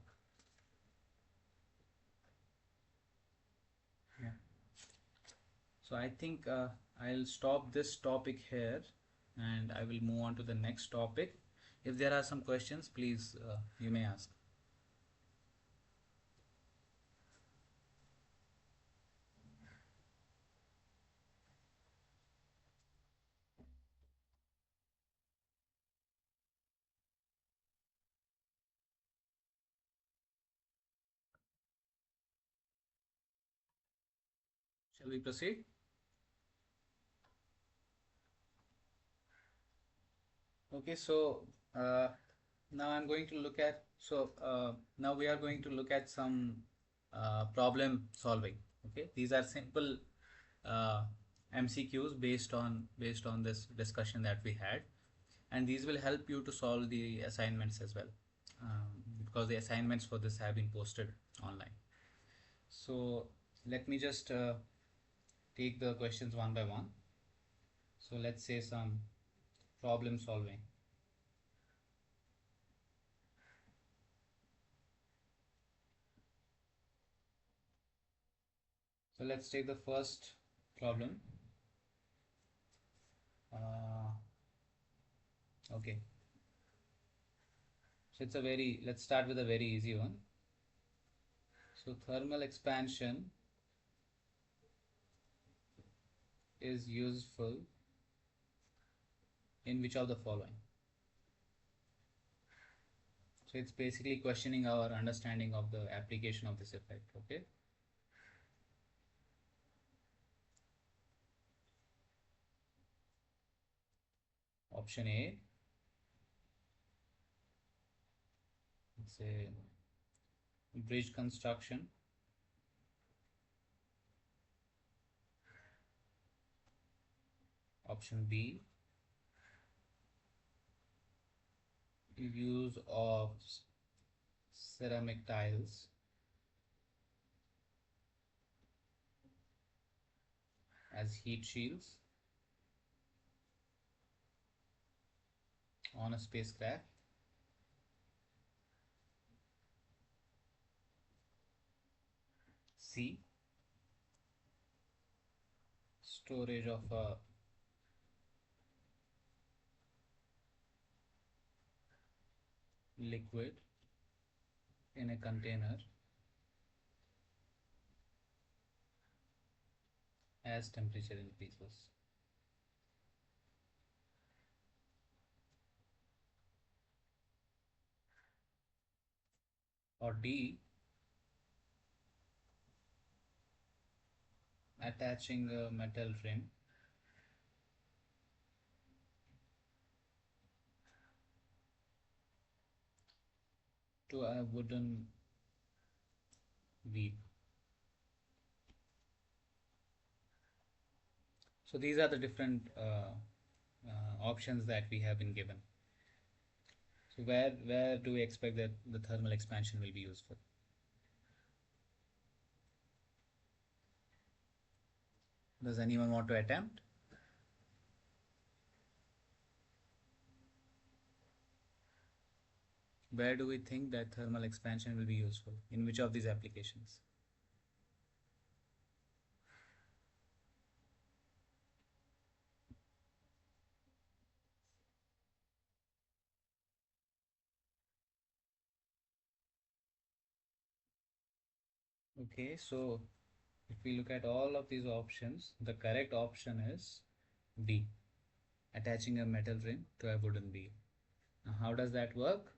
So I think I'll stop this topic here and I will move on to the next topic. If there are some questions, please you may ask. Shall we proceed? Okay, so uh, now I'm going to look at, now we are going to look at some problem solving. Okay, these are simple uh, MCQs based on this discussion that we had, and these will help you to solve the assignments as well, because the assignments for this have been posted online. So let me just take the questions one by one. So let's say some problem solving. So let's take the first problem. Uh, okay, so let's start with a very easy one. So thermal expansion is useful in which of the following? So it's basically questioning our understanding of the application of this effect. Okay. Option A, it's a bridge construction. Option B, use of ceramic tiles as heat shields on a spacecraft. C, storage of a liquid in a container as temperature increases. Or D, attaching a metal rim to a wooden wheel. So these are the different options that we have been given. So where do we expect that the thermal expansion will be useful? Does anyone want to attempt? Where do we think that thermal expansion will be useful? In which of these applications? Okay, so if we look at all of these options, the correct option is D, attaching a metal rim to a wooden wheel. Now, how does that work?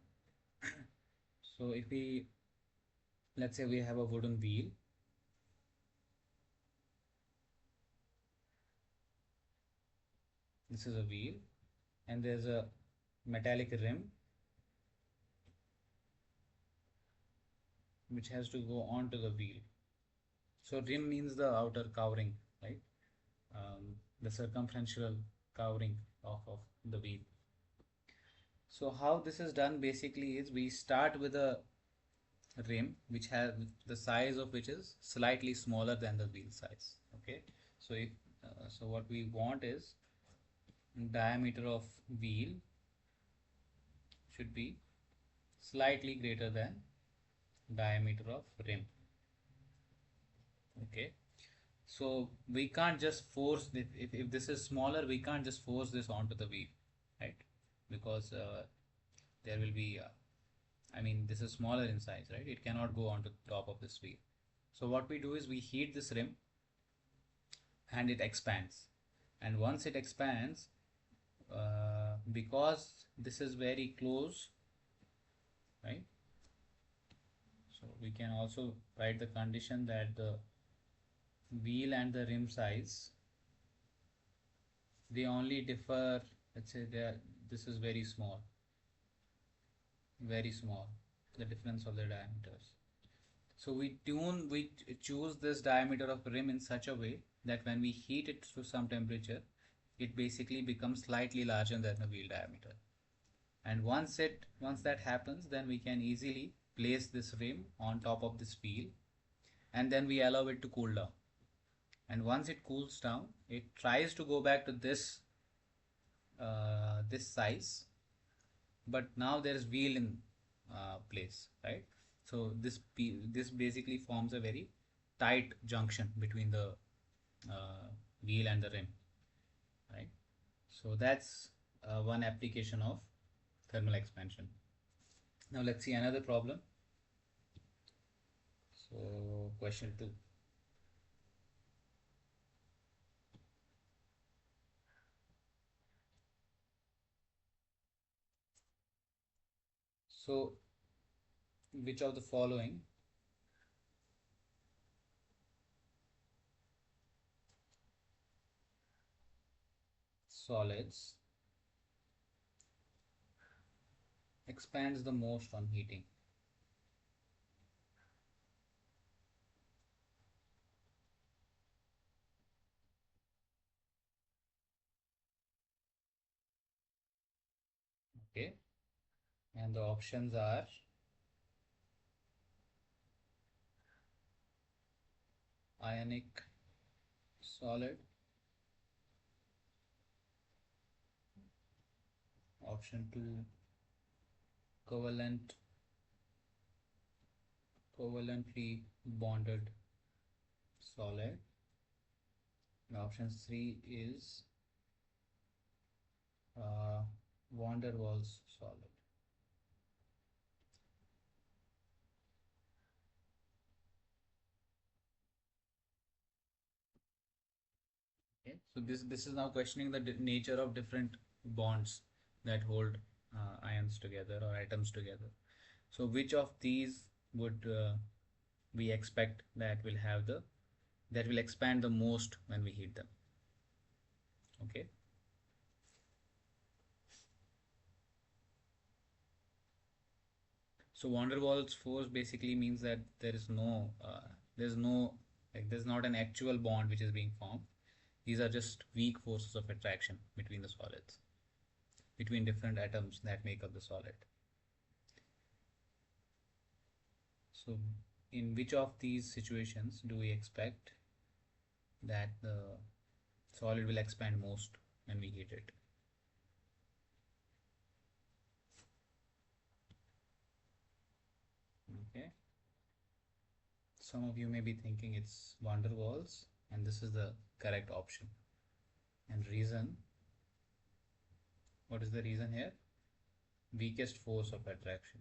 So if we, let's say we have a wooden wheel. This is a wheel and there's a metallic rim which has to go onto the wheel. So rim means the outer covering, right? The circumferential covering of the wheel. So how this is done basically is we start with a rim which has the size of which is slightly smaller than the wheel size. Okay, so if so what we want is diameter of wheel should be slightly greater than diameter of rim. Okay, so we can't just force if this is smaller, we can't just force this onto the wheel, right? Because there will be I mean this is smaller in size, right? It cannot go onto the top of this wheel. So what we do is we heat this rim and it expands, and once it expands, because this is very close, right? So we can also write the condition that the wheel and the rim size, they only differ, let's say this is very small, the difference of the diameters. So we choose this diameter of rim in such a way that when we heat it to some temperature, it basically becomes slightly larger than the wheel diameter. And once that happens, then we can easily place this rim on top of this wheel, and then we allow it to cool down. And once it cools down, it tries to go back to this size, but now there is wheel in place, right? So this basically forms a very tight junction between the wheel and the rim, right? So that's one application of thermal expansion. Now let's see another problem. So question 2. So which of the following solids expands the most on heating? Okay, and the options are ionic solid, option 2 covalent covalently bonded solid, and option 3 is van der Waals solid. Okay, so this is now questioning the nature of different bonds that hold ions together or atoms together. So which of these would we expect that will expand the most when we heat them? Okay, so van der Waals force basically means that there's no there's not an actual bond which is being formed. These are just weak forces of attraction between the solids, between different atoms that make up the solid. So in which of these situations do we expect that the solid will expand most when we heat it? Okay, some of you may be thinking it's van der Waals, and this is the correct option. And reason, what is the reason here? Weakest force of attraction.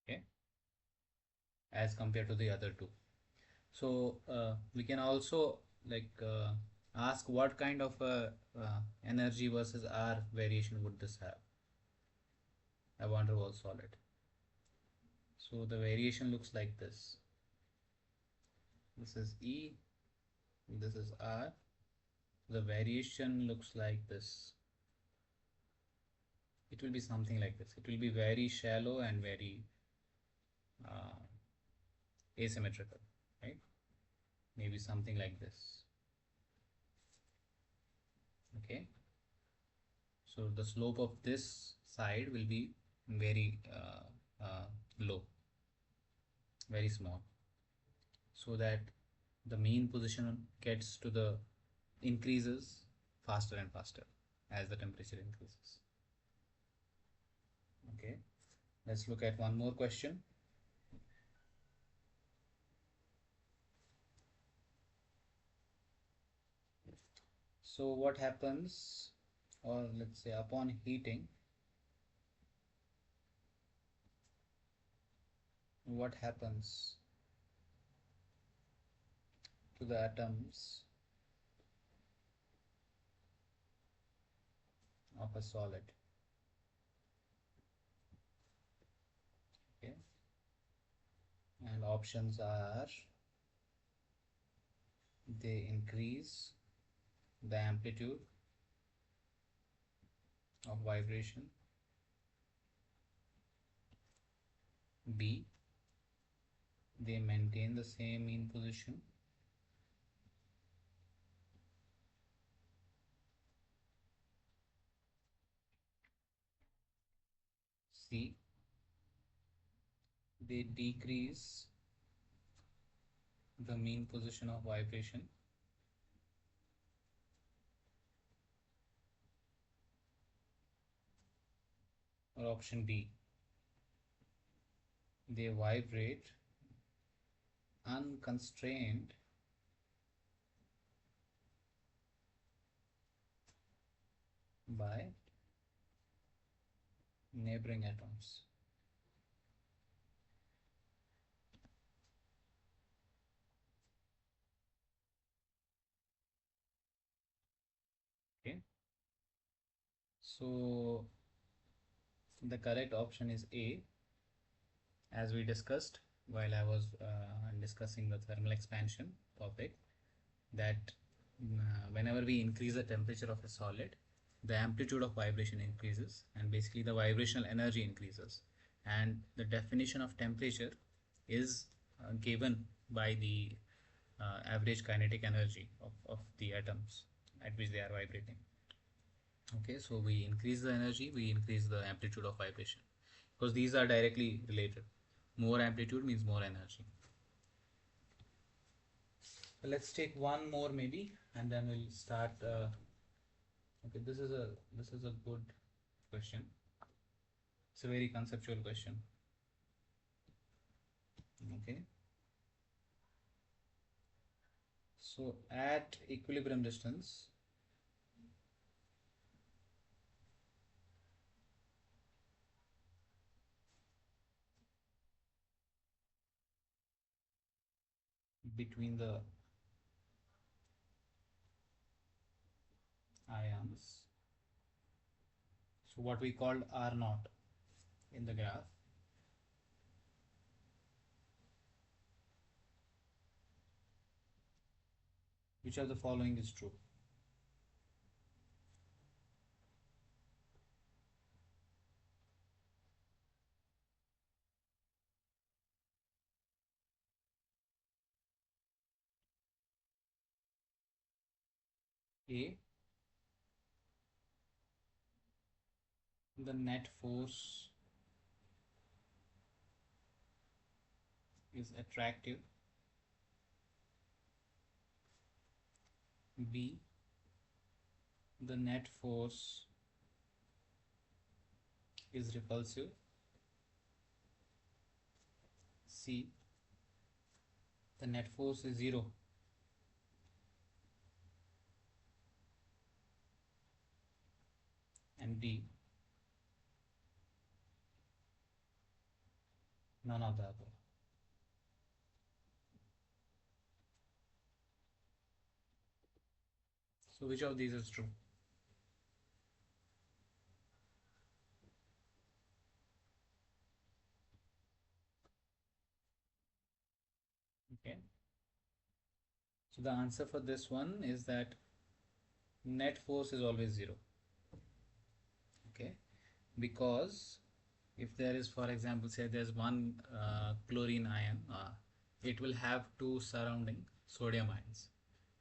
Okay, as compared to the other two. So we can also ask what kind of energy versus R variation would this have, a van der Waals solid. So the variation looks like this. This is E, this is R. The variation looks like this. It will be something like this. It will be very shallow and very uh, asymmetrical, right? Maybe something like this. Okay. So the slope of this side will be very low, very small, so that the mean position gets to the increases faster and faster as the temperature increases. Okay, let's look at one more question. So what happens, or let's say upon heating, what happens to the atoms of a solid? Okay, and options are they increase the amplitude of vibration, B, they maintain the same mean position, C, they decrease the mean position of vibration, or option D, they vibrate unconstrained by neighboring atoms. Okay, so the correct option is A, as we discussed while I was discussing the thermal expansion topic, that whenever we increase the temperature of a solid, the amplitude of vibration increases and basically the vibrational energy increases. And the definition of temperature is given by the average kinetic energy of the atoms at which they are vibrating. Okay, so we increase the energy, we increase the amplitude of vibration because these are directly related. More amplitude means more energy. So let's take one more maybe, and then we'll start. Okay, this is a good question. It's a very conceptual question. Okay. So at equilibrium distance, between the ions, so what we called R naught in the graph, which of the following is true? A, the net force is attractive. B, the net force is repulsive. C, the net force is zero. And D, none of the above. So which of these is true? Okay. So the answer for this one is that net force is always zero. Okay. Because if there is, for example, say there's one chlorine ion, it will have two surrounding sodium ions,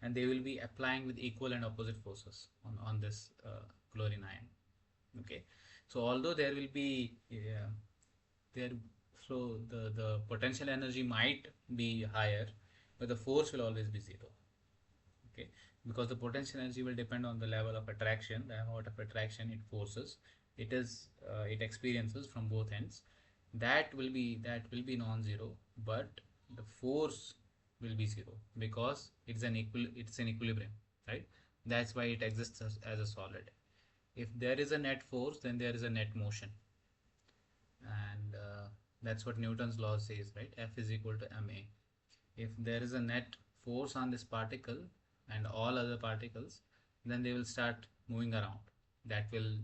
and they will be applying with equal and opposite forces on this chlorine ion. Okay. So although there will be there, so the potential energy might be higher, but the force will always be zero. Okay, because the potential energy will depend on the level of attraction, the amount of attraction it forces, it experiences from both ends. That will be non-zero, but the force will be zero because it's an equilibrium, right? That's why it exists as a solid. If there is a net force, then there is a net motion, and that's what Newton's law says, right? F is equal to ma. If there is a net force on this particle and all other particles, then they will start moving around. That will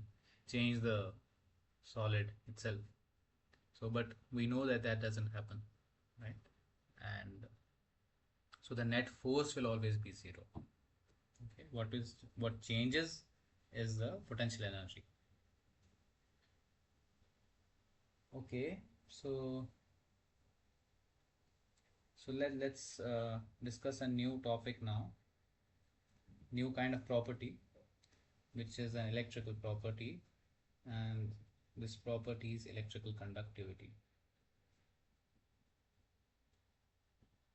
change the solid itself. So but we know that that doesn't happen, right? And so the net force will always be zero. Okay, what changes is the potential energy. Okay, so let's discuss a new topic now, new kind of property, which is an electrical property, and this property is electrical conductivity.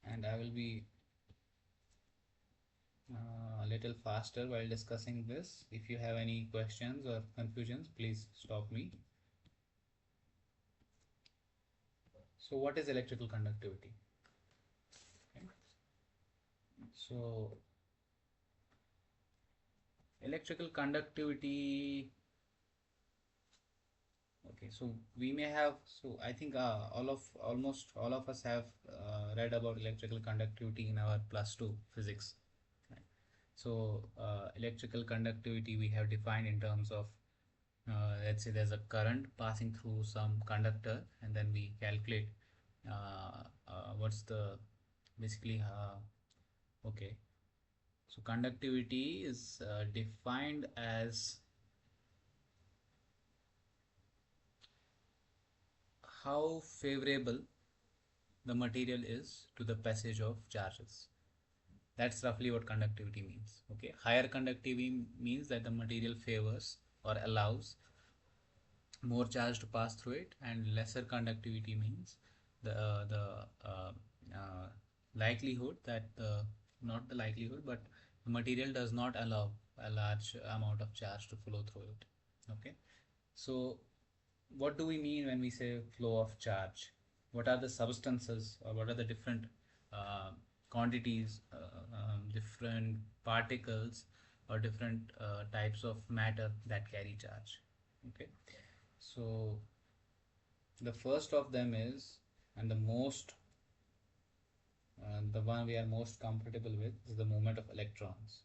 And I will be a little faster while discussing this. If you have any questions or confusions, please stop me. So what is electrical conductivity? Okay. So electrical conductivity, okay, so we may have, so I think almost all of us have read about electrical conductivity in our +2 physics. Right? So electrical conductivity we have defined in terms of, let's say there's a current passing through some conductor, and then we calculate what's the basically okay. So conductivity is defined as how favorable the material is to the passage of charges. That's roughly what conductivity means. Okay, higher conductivity means that the material favors or allows more charge to pass through it, and lesser conductivity means the likelihood that not the likelihood, but the material does not allow a large amount of charge to flow through it. Okay, so what do we mean when we say flow of charge? What are the substances, or what are the different uh, quantities, different particles, or different types of matter that carry charge? Okay, so the first of them is, and the most, the one we are most comfortable with, is the movement of electrons.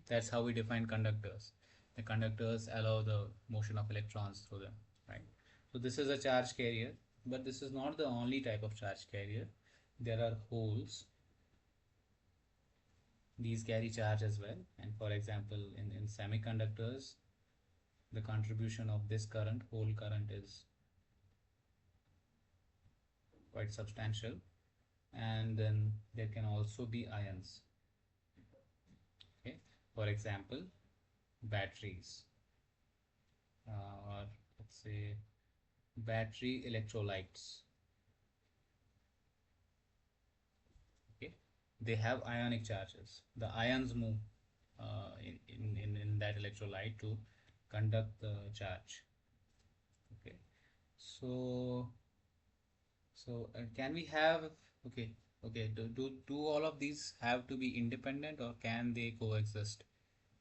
That's how we define conductors. The conductors allow the motion of electrons through them, right? So this is a charge carrier, but this is not the only type of charge carrier. There are holes. These carry charge as well. And for example, in semiconductors, the contribution of this current, hole current, is quite substantial. And then there can also be ions. Okay, for example, batteries, or let's say battery electrolytes. Okay, they have ionic charges. The ions move in that electrolyte to conduct the charge. Okay, so can we have, okay, do all of these have to be independent, or can they coexist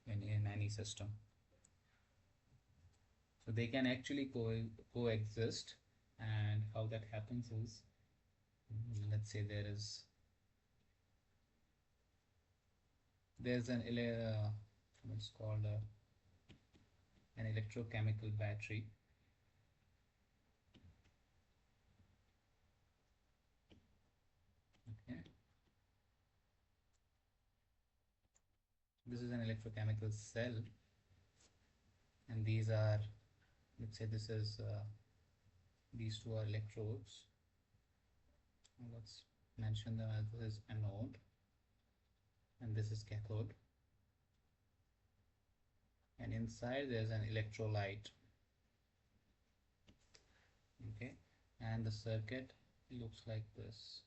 in any system? So they can actually coexist. And how that happens is, let's say there's what's called an electrochemical battery. Okay, this is an electrochemical cell, and these are, let's say this is these two are electrodes. Let's mention them as, this is anode and this is cathode, and inside there's an electrolyte. Okay, and the circuit looks like this.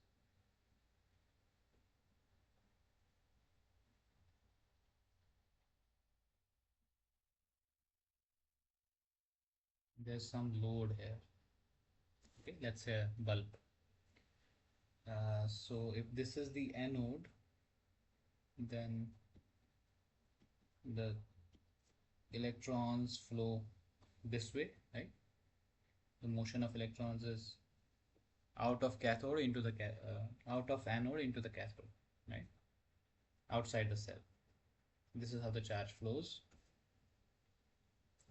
There's some load here. Okay, let's say a bulb. So if this is the anode, then the electrons flow this way, right? The motion of electrons is out of cathode into the out of anode into the cathode, right? Outside the cell. This is how the charge flows.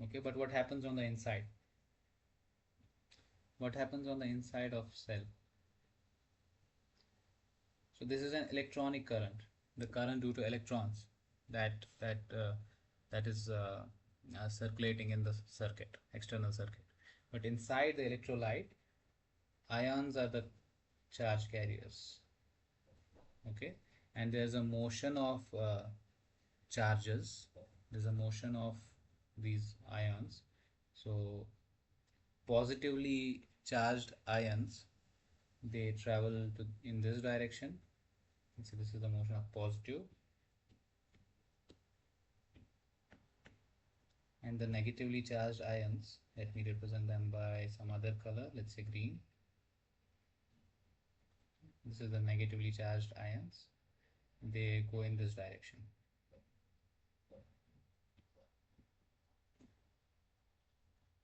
Okay, but what happens on the inside? What happens on the inside of cell? So this is an electronic current, the current due to electrons that is circulating in the circuit, external circuit. But inside the electrolyte, ions are the charge carriers. Okay, and there's a motion of charges. There's a motion of these ions. So positively charged ions, they travel in this direction. So this is the motion of positive, and the negatively charged ions, let me represent them by some other color, let's say green. This is the negatively charged ions. They go in this direction.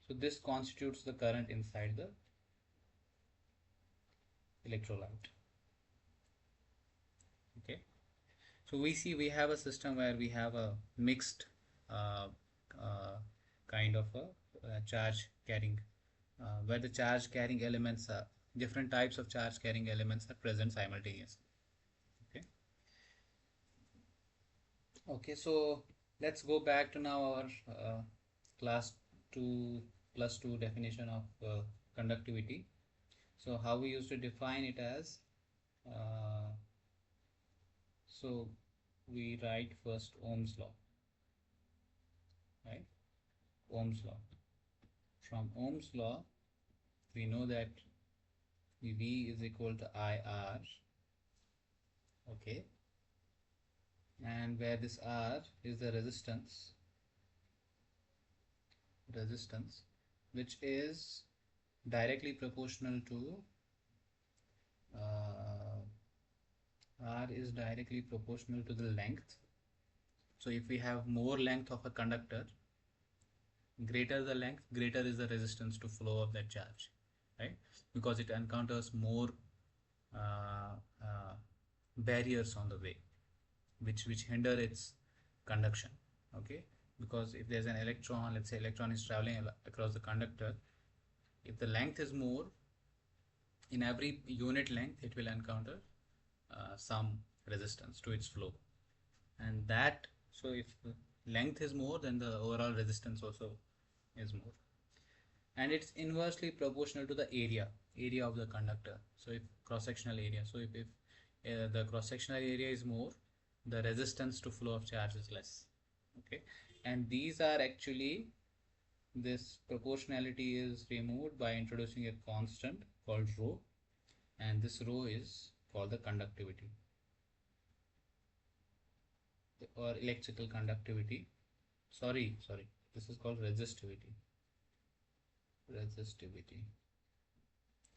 So this constitutes the current inside the electrolyte. Okay. So we have a system where we have a mixed uh, uh, kind of a charge carrying, where the charge carrying elements are different types of charge carrying elements are present simultaneously. Okay. Okay. So let's go back to now our class 2 plus 2 definition of conductivity. So how we used to define it as, uh, so we write first Ohm's law, right? Ohm's law. From Ohm's law, we know that V is equal to IR, okay, and where this R is the resistance, which is directly proportional to R is directly proportional to the length. So if we have more length of a conductor, greater the length, greater is the resistance to flow of that charge, right? Because it encounters more uh, uh, barriers on the way, which hinder its conduction. Okay, because if there's an electron, let's say electron is traveling across the conductor, if the length is more, in every unit length it will encounter some resistance to its flow, and that, so if the length is more, then the overall resistance also is more, and it's inversely proportional to the area of the conductor. So if cross-sectional area, so if the cross-sectional area is more, the resistance to flow of charge is less. Okay, and these are actually, this proportionality is removed by introducing a constant called rho, and this rho is called the conductivity or electrical conductivity. Sorry, this is called resistivity.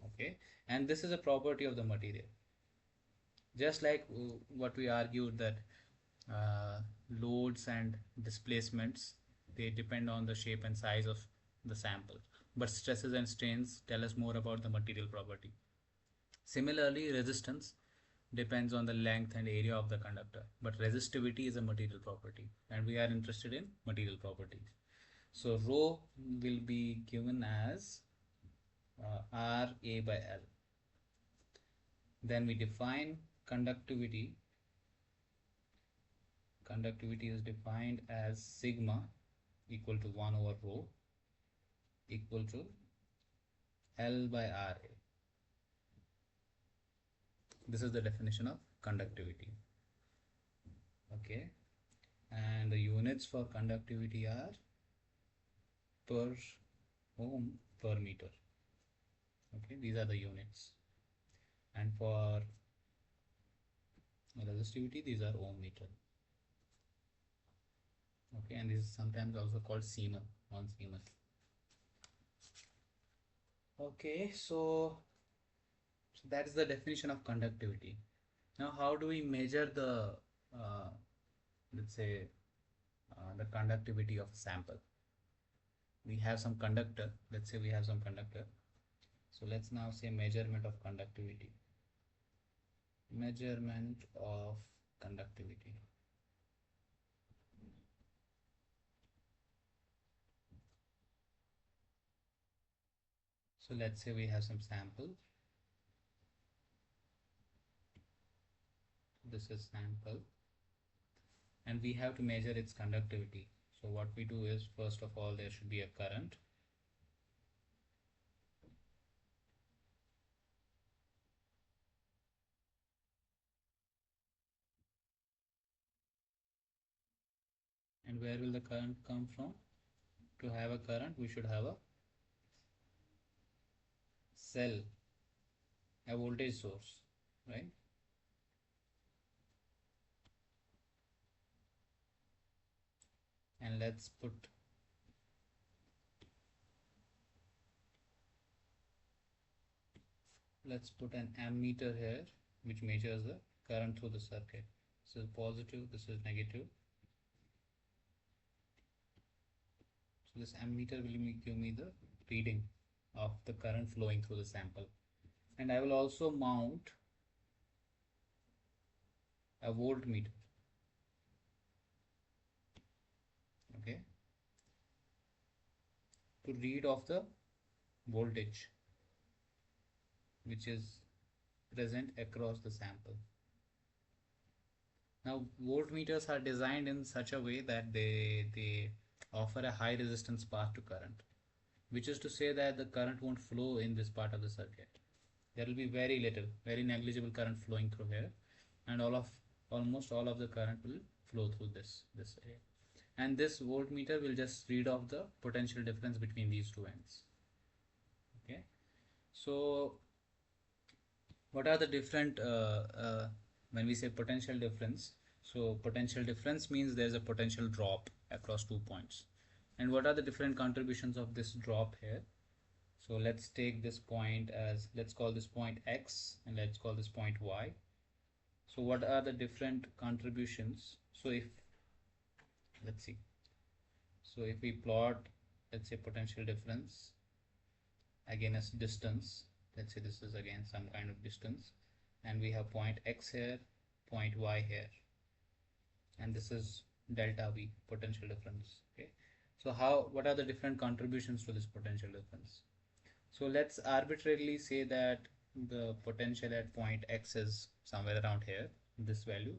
Okay, and this is a property of the material, just like what we argued that uh, loads and displacements, they depend on the shape and size of the sample, but stresses and strains tell us more about the material property. Similarly, resistance depends on the length and area of the conductor, but resistivity is a material property, and we are interested in material properties. So rho will be given as R A by L. Then we define conductivity. Conductivity is defined as sigma equal to 1 over rho equal to L by RA. This is the definition of conductivity. Okay, and the units for conductivity are per ohm per meter. Okay, these are the units, and for resistivity, these are ohm meter. Okay, and this is sometimes also called Siemens, 1 Siemens. Okay, so that is the definition of conductivity. Now, how do we measure the, let's say, the conductivity of a sample? We have some conductor. Let's say we have some conductor. So let's now say measurement of conductivity. Measurement of conductivity. So let's say we have some sample. This is sample, and we have to measure its conductivity. So what we do is, first of all, there should be a current. And where will the current come from? To have a current, we should have a cell, a voltage source, right? And let's put an ammeter here. which measures the current through the circuit. This is positive, this is negative. So this ammeter will give me the reading of the current flowing through the sample. And I will also mount a voltmeter. Okay, to read of the voltage which is present across the sample. Now voltmeters are designed in such a way that they offer a high resistance path to current, which is to say that the current won't flow in this part of the circuit. There will be very little, very negligible current flowing through here, and almost all of the current will flow through this area. And this voltmeter will just read off the potential difference between these two ends. Okay, so what are the different when we say potential difference? So potential difference means there's a potential drop across 2 points. And what are the different contributions of this drop here? So let's take this point as, let's call this point X and let's call this point Y. So what are the different contributions? So if, let's see, so if we plot, let's say potential difference against distance, let's say this is again some kind of distance, and we have point X here, point Y here, and this is delta V, potential difference. Okay, so what are the different contributions to this potential difference? So let's arbitrarily say that the potential at point X is somewhere around here, this value.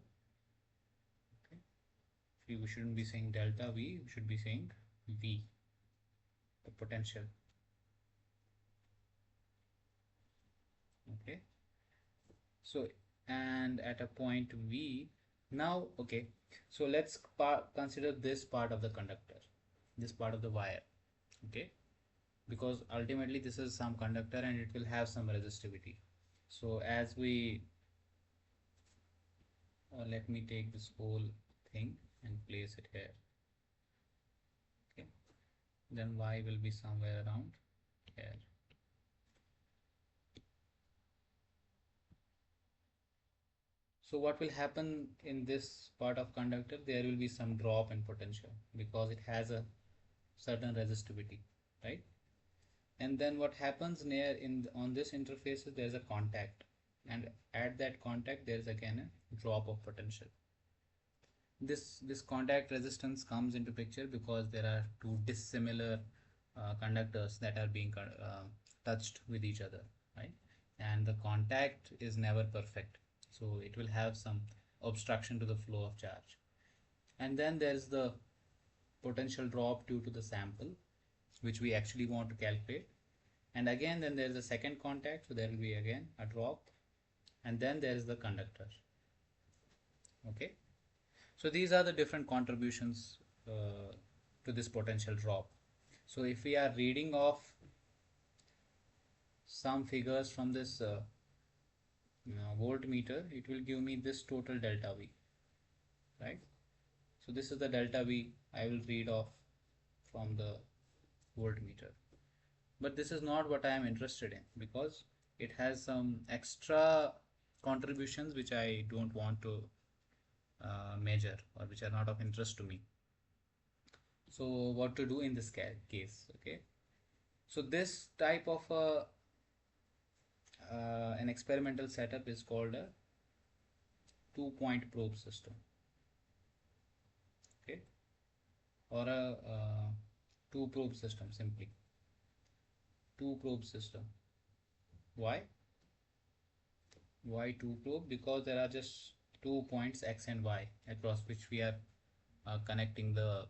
Okay, we shouldn't be saying delta V, we should be saying V, the potential. Okay, so and at a point V, now okay, so let's consider this part of the conductor, this part of the wire. Okay, because ultimately this is some conductor and it will have some resistivity. So as we let me take this whole thing and place it here. Okay, then Y will be somewhere around here. So what will happen in this part of conductor? There will be some drop in potential because it has a certain resistivity, right? And then what happens near on this interface is there's a contact, and at that contact there is again a drop of potential. This contact resistance comes into picture because there are two dissimilar conductors that are being touched with each other, right? And the contact is never perfect, so it will have some obstruction to the flow of charge. And then there is the potential drop due to the sample, which we actually want to calculate. And again then there is a second contact, so there will be again a drop, and then there is the conductor. Okay, so these are the different contributions to this potential drop. So if we are reading off some figures from this voltmeter, it will give me this total delta V, right? So this is the delta V I will read off from the voltmeter. But this is not what I am interested in, because it has some extra contributions which I don't want to measure, or which are not of interest to me. So what to do in this case? Okay, so this type of an experimental setup is called a 2-point probe system. Okay, or a 2-probe system, simply 2-probe system. Why 2-probe? Because there are just 2 points X and Y across which we are connecting the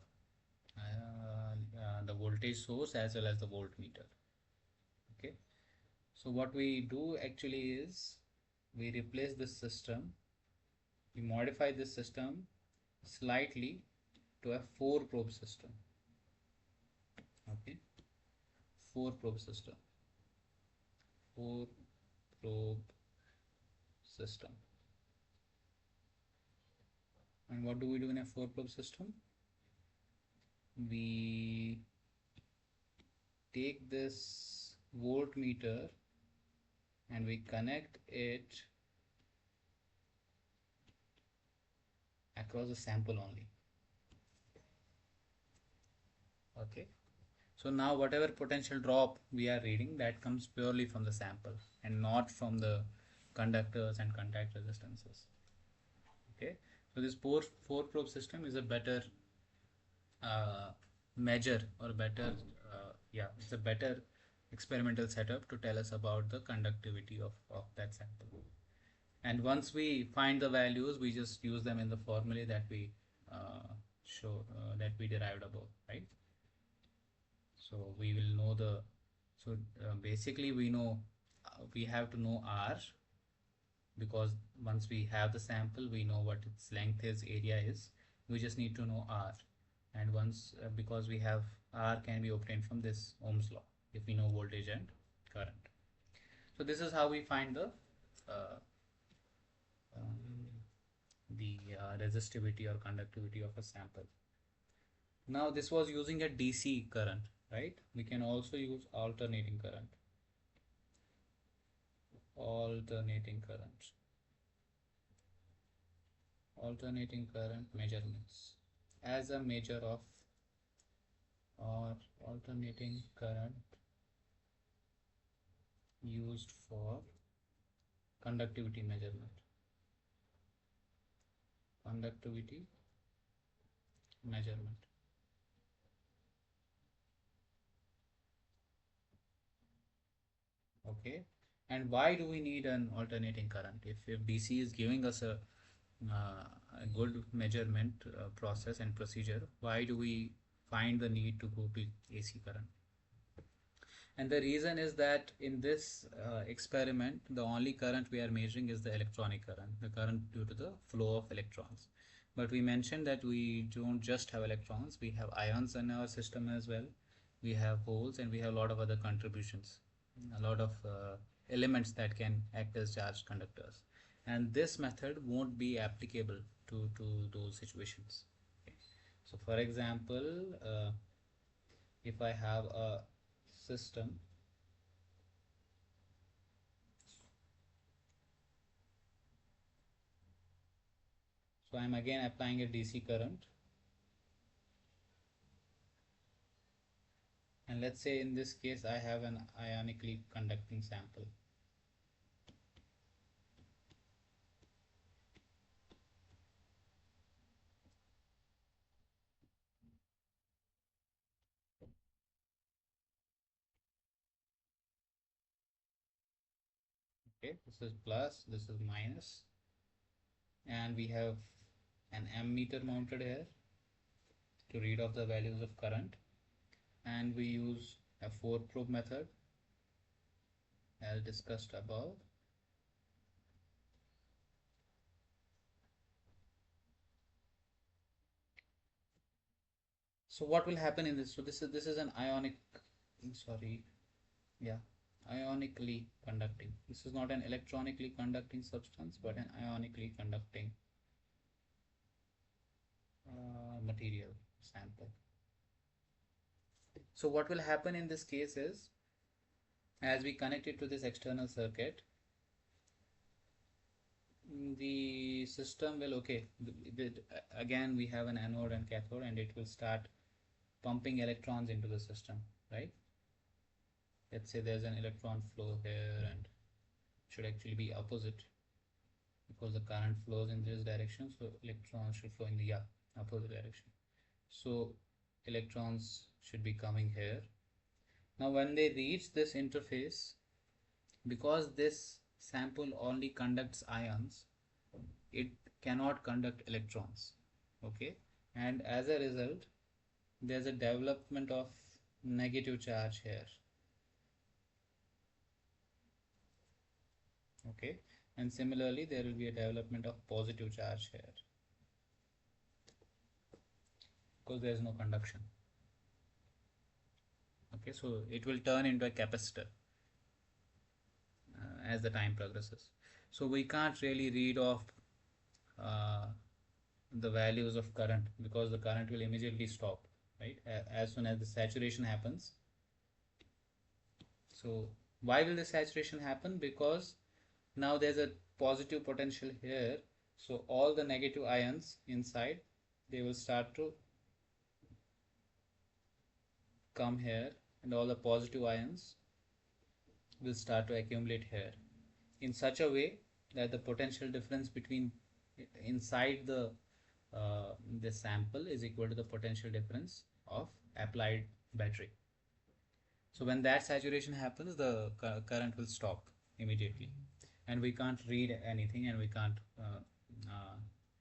voltage source as well as the voltmeter. Okay, so what we do actually is we replace this system, we modify this system slightly to a 4-probe system. Okay, 4-probe system, 4-probe system. And what do we do in a 4-probe system? We take this voltmeter and we connect it across the sample only. Okay. So now whatever potential drop we are reading, that comes purely from the sample and not from the conductors and contact resistances. Okay. So this four probe system is a better measure, or better, yeah, it's a better experimental setup to tell us about the conductivity of that sample. And once we find the values, we just use them in the formulae that we that we derived above, right? So we will know the, so basically we know, we have to know R, because once we have the sample, we know what its length is, area is. We just need to know R. And once, because we have R can be obtained from this Ohm's law, if we know voltage and current. So this is how we find uh, resistivity or conductivity of a sample. Now this was using a DC current, right? We can also use alternating current. Alternating current. Alternating current measurements as a measure of, or alternating current used for conductivity measurement. Conductivity measurement. Okay. And why do we need an alternating current? If DC is giving us a good measurement process and procedure, why do we find the need to go to AC current? And the reason is that in this experiment, the only current we are measuring is the electronic current, the current due to the flow of electrons. But we mentioned that we don't just have electrons, we have ions in our system as well. We have holes, and we have a lot of other contributions, a lot of elements that can act as charged conductors. And this method won't be applicable to those situations. Okay. So for example, if I have a system, so I'm again applying a DC current, and let's say in this case I have an ionically conducting sample. Okay, this is plus, this is minus, and we have an ammeter mounted here to read off the values of current, and we use a 4 probe method as discussed above. So what will happen in this? So this is an ionic, sorry, yeah, ionically conducting. This is not an electronically conducting substance, but an ionically conducting material sample. So what will happen in this case is, as we connect it to this external circuit, the system will, okay, again we have an anode and cathode, and it will start pumping electrons into the system, right? Let's say there's an electron flow here, and should actually be opposite, because the current flows in this direction, so electrons should flow in the opposite direction. So electrons should be coming here. Now when they reach this interface, because this sample only conducts ions, it cannot conduct electrons. Okay, and as a result there's a development of negative charge here. Okay, and similarly there will be a development of positive charge here, because there is no conduction. Okay, so it will turn into a capacitor as the time progresses. So we can't really read off uh, the values of current, because the current will immediately stop, right, as soon as the saturation happens. So why will the saturation happen? Because now there's a positive potential here, So all the negative ions inside, they will start to come here, and all the positive ions will start to accumulate here in such a way that the potential difference between inside the sample is equal to the potential difference of applied battery. So when that saturation happens, the current will stop immediately, and we can't read anything, and we can't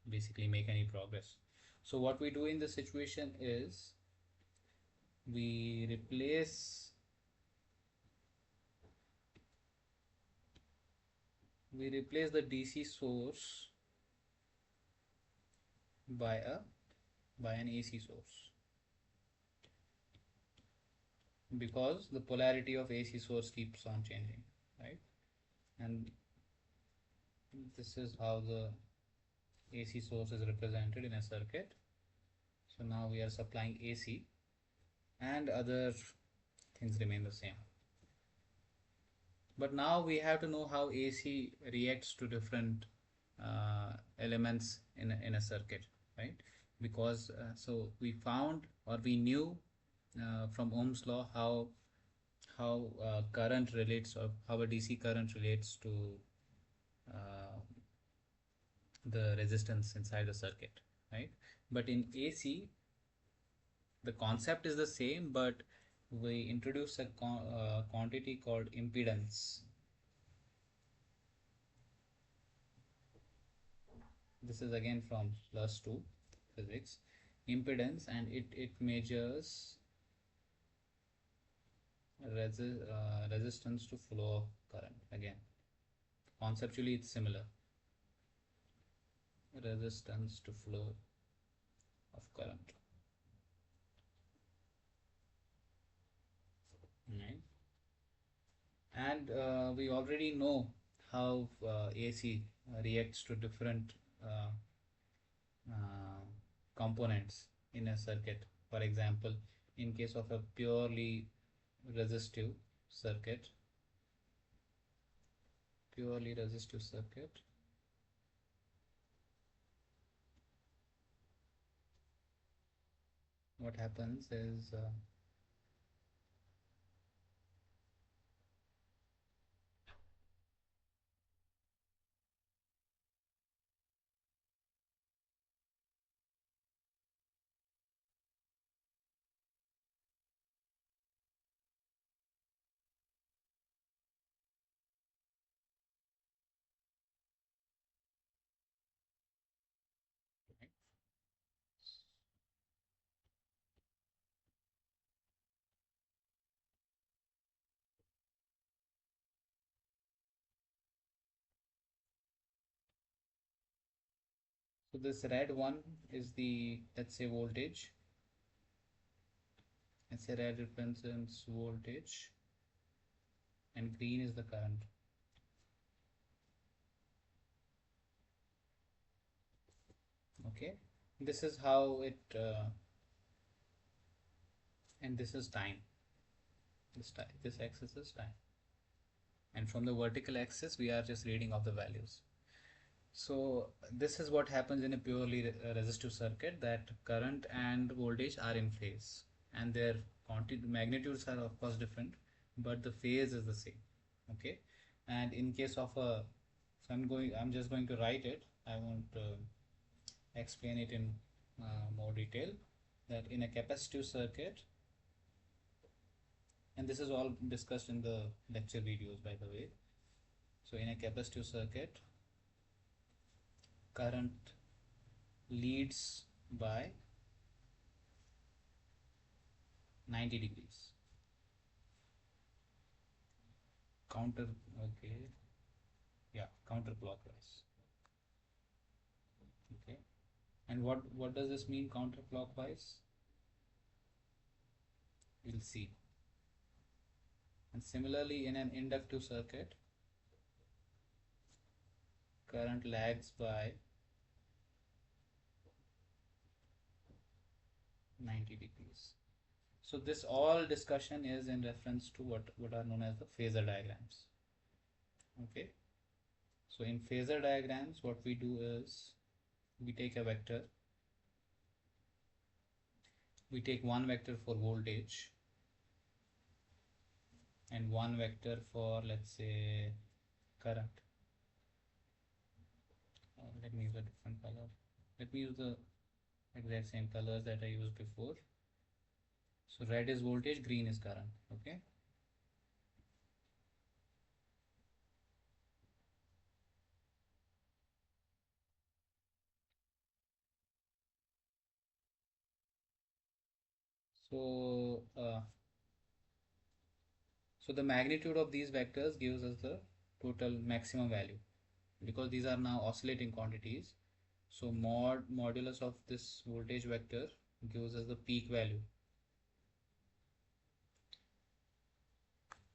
basically make any progress. So what we do in this situation is we replace the DC source by an AC source, because the polarity of AC source keeps on changing, right? And this is how the AC source is represented in a circuit. So now we are supplying AC, and other things remain the same. But now we have to know how AC reacts to different elements in a circuit, right? Because so we found, or we knew from Ohm's law, how current relates, or how a DC current relates to uh, the resistance inside the circuit, right? But in AC, the concept is the same, but we introduce a quantity called impedance. This is again from +2 physics. Impedance, and it measures resistance to flow of current. Again, conceptually it's similar. Resistance to flow of current, right? And we already know how AC reacts to different uh, uh, components in a circuit. For example, in case of a resistive circuit, purely resistive circuit, what happens is so this red one is the, let's say, voltage. Let's say red represents voltage, and green is the current. Okay, this is how it and this is time. This axis is time, and from the vertical axis we are just reading of the values. So this is what happens in a purely resistive circuit, that current and voltage are in phase, and their quantity magnitudes are of course different, but the phase is the same. Okay, and in case of a, so I'm just going to write it. I won't explain it in more detail. That in a capacitive circuit, and this is all discussed in the lecture videos, by the way. So in a capacitive circuit, current leads by 90 degrees. Counter, okay, yeah, counterclockwise. Okay, and what does this mean, counterclockwise? We'll see. And similarly, in an inductive circuit, current lags by 90 degrees. So this all discussion is in reference to what are known as the phasor diagrams. Okay, So in phasor diagrams, what we do is we take a vector, we take one vector for voltage and one vector for, let's say, current. Let me use a different color. Let me use the exact same colors that I used before. So red is voltage, green is current. Okay. So the magnitude of these vectors gives us the total maximum value, because these are now oscillating quantities. So modulus of this voltage vector gives us the peak value,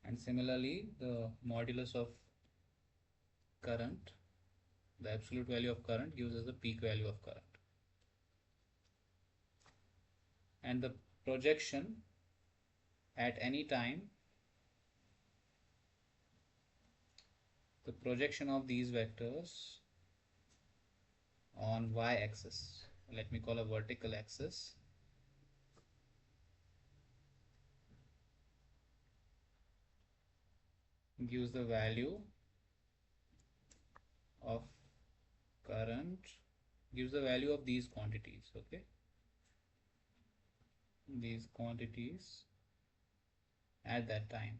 and similarly the modulus of current, the absolute value of current, gives us the peak value of current. And the projection at any time, the projection of these vectors on y-axis, let me call a vertical axis, gives the value of current, gives the value of these quantities. Okay, these quantities at that time.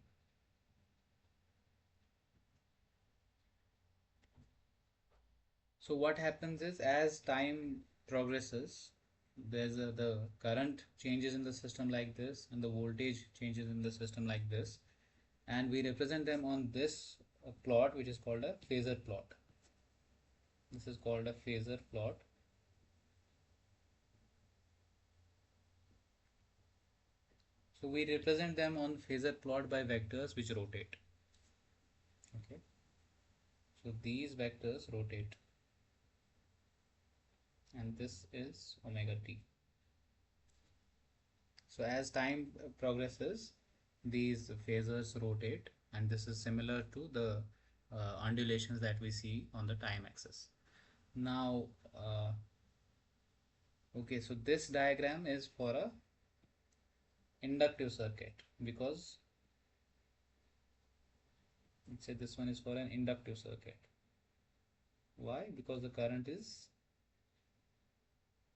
So what happens is, as time progresses, the current changes in the system like this, and the voltage changes in the system like this, and we represent them on this plot, which is called a phasor plot. This is called a phasor plot. So we represent them on phasor plot by vectors which rotate. Okay, so these vectors rotate, and this is omega t. So as time progresses, these phasors rotate, and this is similar to the undulations that we see on the time axis. Now, okay, so this diagram is for a inductive circuit, because let's say this one is for an inductive circuit. Why? Because the current is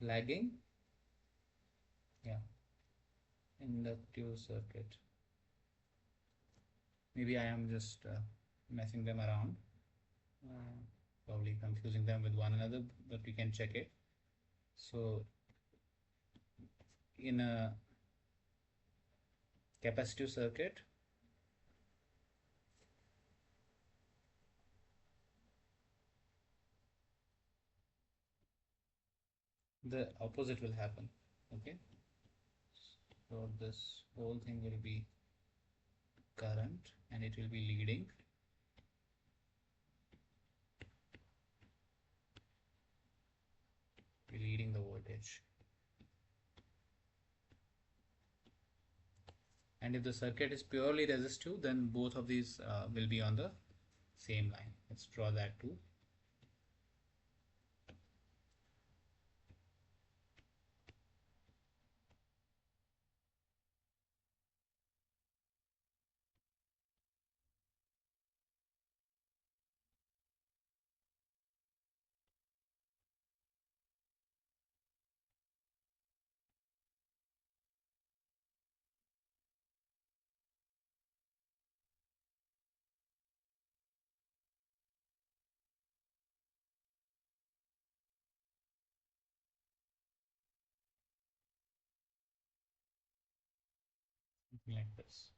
lagging. Yeah, inductive circuit. Maybe I am just messing them around, probably confusing them with one another, but we can check it. So in a capacitive circuit, the opposite will happen. Okay, so this whole thing will be current, and it will be leading the voltage. And if the circuit is purely resistive, then both of these will be on the same line. Let's draw that too. Something like this.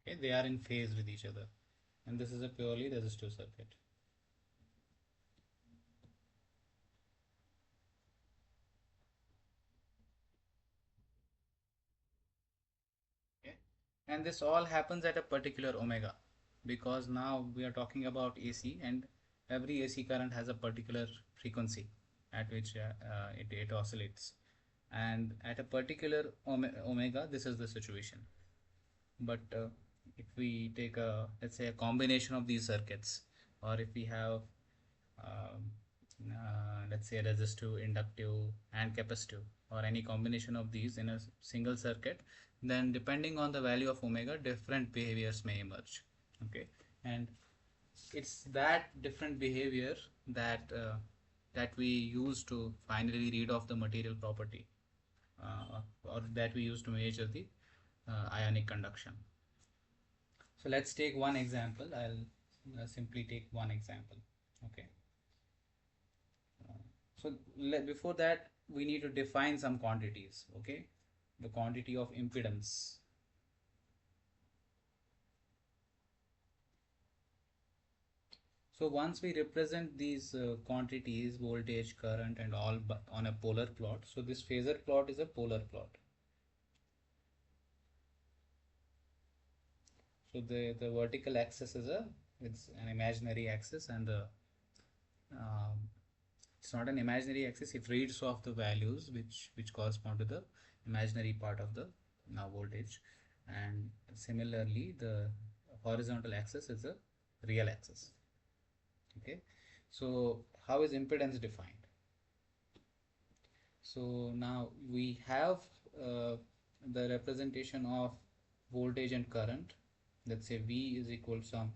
Okay, they are in phase with each other, and this is a purely resistive circuit. Okay, and this all happens at a particular omega, because now we are talking about AC, and every AC current has a particular frequency at which it oscillates, and at a particular omega, this is the situation. But if we take a, let's say, a combination of these circuits, or if we have um, let's say resistive, inductive and capacitive, or any combination of these in a single circuit, then depending on the value of omega, different behaviors may emerge. Okay, and it's that different behavior that that we use to finally read off the material property, or that we use to measure the ionic conduction. So let's take one example. I'll simply take one example. Okay. So before that, we need to define some quantities. Okay, the quantity of impedance. So once we represent these quantities, voltage, current, and all on a polar plot. So this phasor plot is a polar plot. So the vertical axis is it's an imaginary axis, and the um, it's not an imaginary axis. It reads off the values which correspond to the imaginary part of the voltage, and similarly the horizontal axis is a real axis. Okay, so how is impedance defined? So now we have the representation of voltage and current. Let's say V is equal to some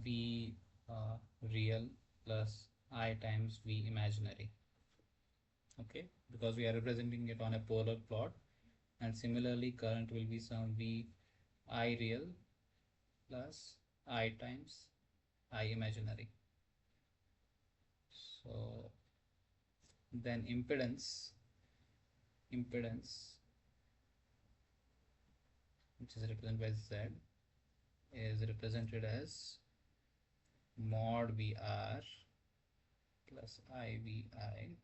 V real plus I times V imaginary. Okay, because we are representing it on a polar plot, and similarly current will be some V I real plus I times I imaginary. So then impedance which is represented by Z is represented as mod VR plus IVI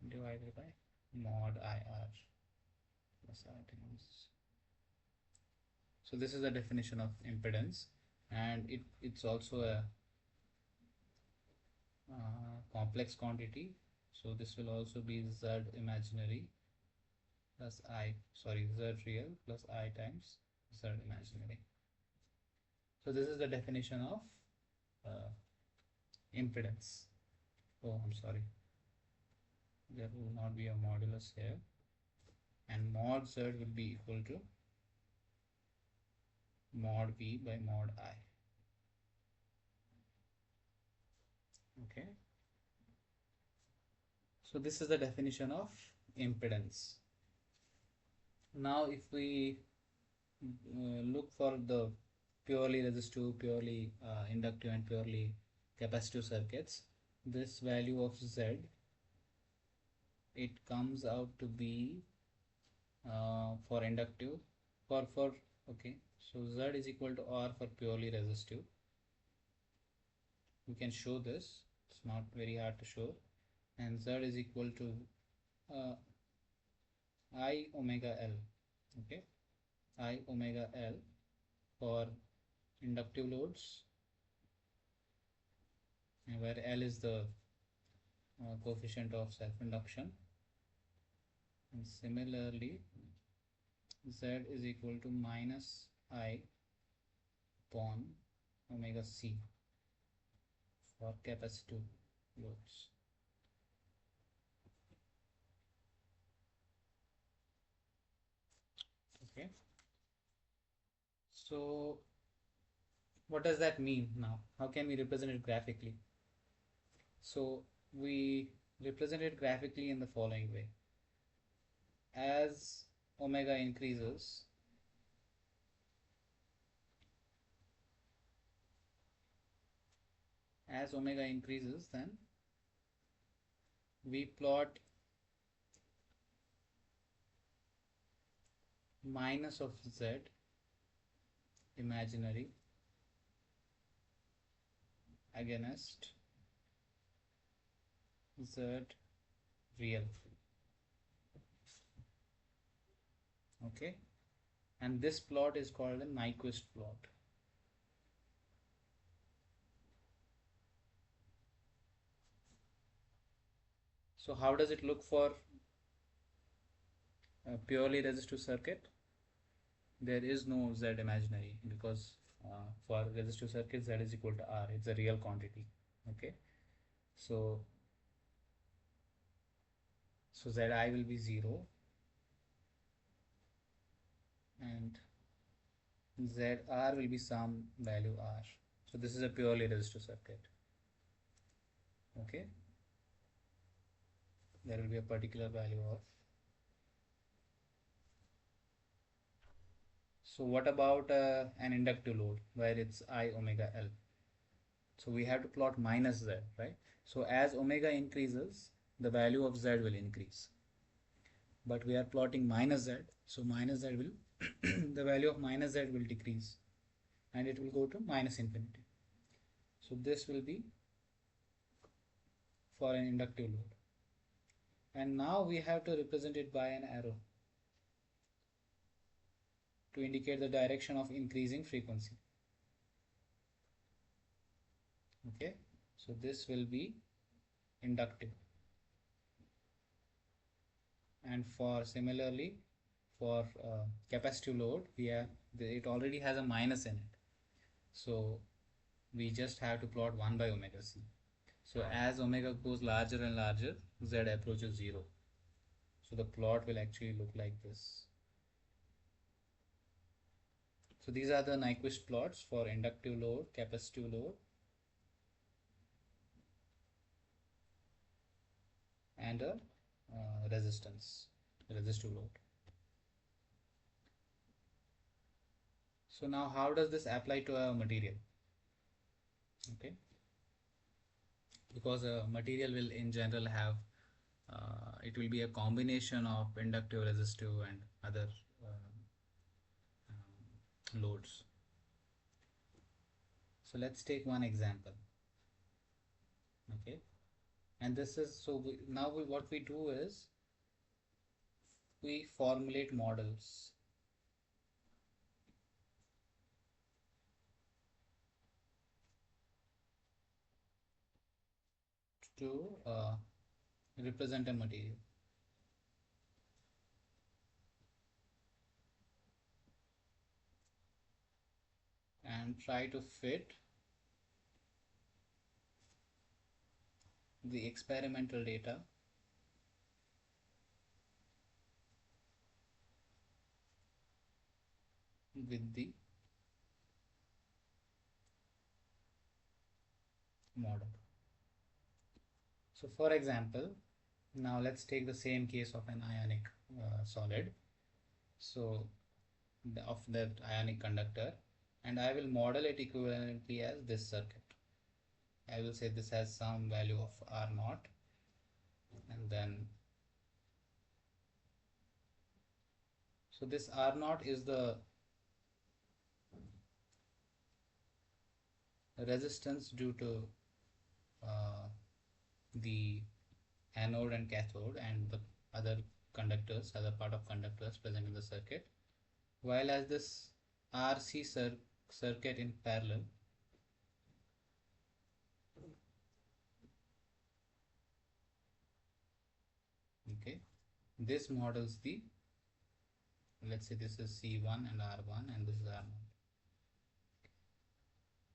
divided by mod IR plus I times. So this is the definition of impedance, and it's also a complex quantity. So this will also be Z imaginary plus Z real plus I times Z imaginary. So this is the definition of impedance. Oh, I'm sorry. There will not be a modulus here, and mod Z will be equal to mod V by mod I. Okay. So this is the definition of impedance. Now if we look for the purely resistive, purely inductive and purely capacitive circuits, this value of Z, it comes out to be for inductive okay, so Z is equal to R for purely resistive. We can show this, it's not very hard to show, and Z is equal to I omega L. Okay, I omega L for inductive loads, where L is the coefficient of self-induction, and similarly Z is equal to minus I upon omega C for capacitive loads. Okay, so what does that mean now? How can we represent it graphically? So we represent it graphically in the following way. As omega increases, then we plot minus of Z imaginary against Z real. Okay, and this plot is called a Nyquist plot. So how does it look for a purely resistive circuit? There is no Z imaginary, because for resistive circuit Z is equal to R. It's a real quantity. Okay. So Zi will be 0 and Zr will be some value R. So this is a purely resistive circuit. Okay. There will be a particular value of. So what about an inductive load where it's I omega L? So we have to plot minus Z, right? So as omega increases, the value of Z will increase. But we are plotting minus Z, so minus Z will, the value of minus Z will decrease and it will go to minus infinity. So this will be for an inductive load. And now we have to represent it by an arrow to indicate the direction of increasing frequency. Okay, so this will be inductive. And for similarly for capacitive load, it already has a minus in it, so we just have to plot 1 by omega c. So as omega goes larger and larger, Z approaches 0. So the plot will actually look like this. So these are the Nyquist plots for inductive load, capacitive load, and a resistive load. So now how does this apply to a material? Okay, because a material will in general have it will be a combination of inductive, resistive and other loads. So let's take one example. Okay, and this is what we do is we formulate models. To represent a material. And try to fit the experimental data with the model. So for example, now let's take the same case of an ionic solid. So of that ionic conductor, and I will model it equivalently as this circuit. I will say this has some value of R naught, and then so this R naught is the resistance due to the anode and cathode and the other conductors, other part of conductors present in the circuit, while as this RC circuit in parallel okay, this models the, let's say this is C1 and R1 and this is R0.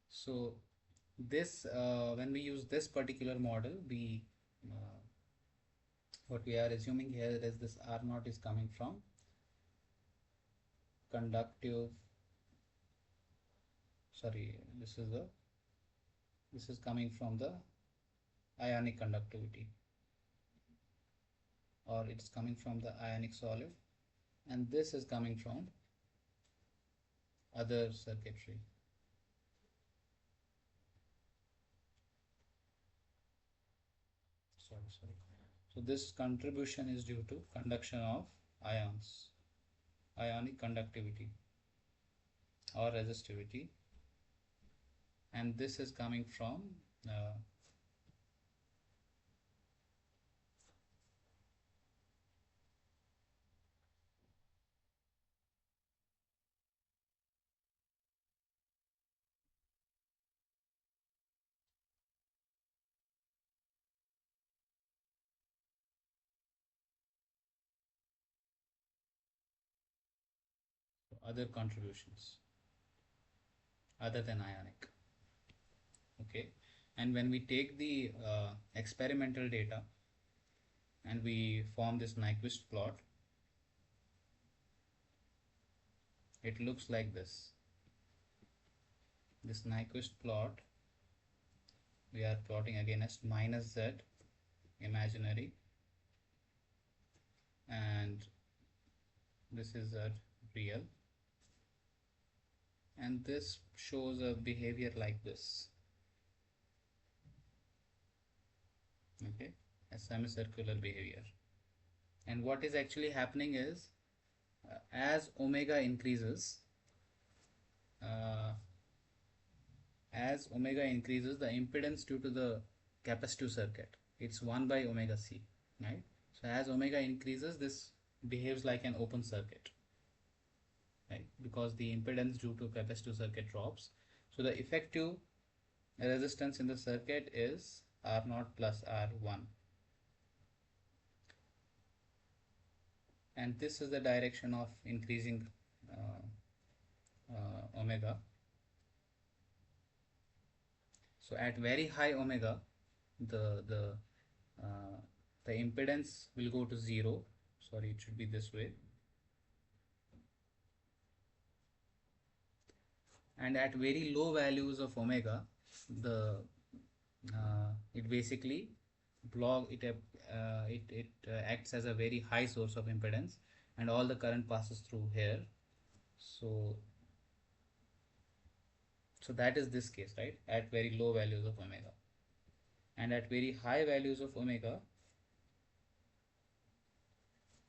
So this when we use this particular model, we what we are assuming here is this R0 is coming from conductive, sorry, this is coming from the ionic conductivity, or it's coming from the ionic solid, and this is coming from other circuitry. Sorry. So this contribution is due to conduction of ions, ionic conductivity or resistivity, and this is coming from other contributions other than ionic. Okay, and when we take the experimental data and we form this Nyquist plot, it looks like this Nyquist plot we are plotting against minus z imaginary, and this is z real, and this shows a behavior like this. Okay, a semicircular behavior. And what is actually happening is as omega increases, uh, the impedance due to the capacitive circuit, it's 1 by omega c, right? So as omega increases, this behaves like an open circuit, right? Because the impedance due to capacitive circuit drops. So the effective resistance in the circuit is R0 plus R1. And this is the direction of increasing omega. So at very high omega, the the uh, the impedance will go to 0. Sorry, it should be this way. And at very low values of omega, the it basically acts as a very high source of impedance, and all the current passes through here. So that is this case, right? At very low values of omega. And at very high values of omega,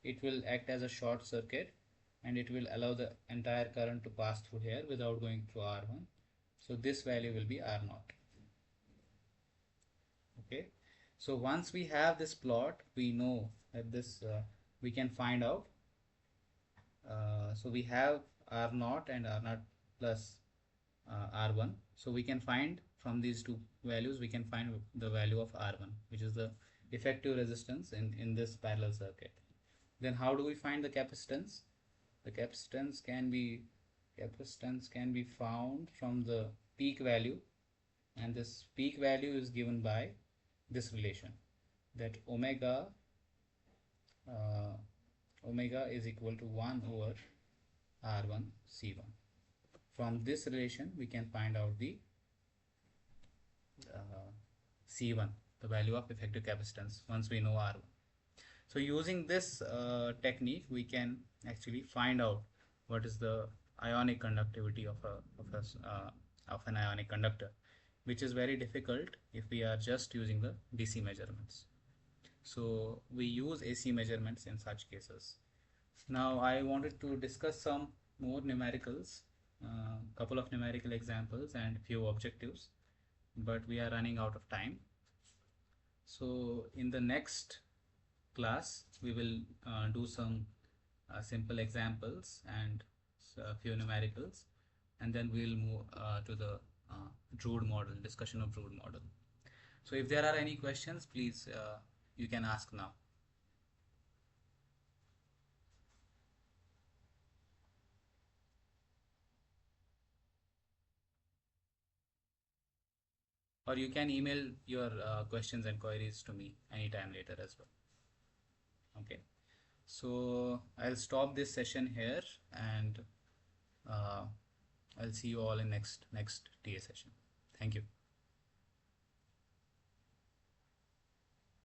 it will act as a short circuit, and it will allow the entire current to pass through here without going through R1. So this value will be R0. Okay, so once we have this plot, we know that this we can find out. So we have R0 and R0 plus R1. So we can find from these two values, we can find the value of R1, which is the effective resistance in this parallel circuit. Then how do we find the capacitance? The capacitance can be found from the peak value, and this peak value is given by this relation, that omega is equal to 1 over R1 C1. From this relation we can find out the C1, the value of effective capacitance, once we know R1. So using this technique, we can actually find out what is the ionic conductivity of an ionic conductor, which is very difficult if we are just using the DC measurements. So we use AC measurements in such cases. Now I wanted to discuss some more numericals, couple of numerical examples and few objectives, but we are running out of time. So in the next class we will do some simple examples and a few numericals, and then we will move to the Drude model, discussion of Drude model. So if there are any questions, please you can ask now. Or you can email your questions and queries to me anytime later as well. Okay, so I'll stop this session here, and I'll see you all in next TA session. Thank you.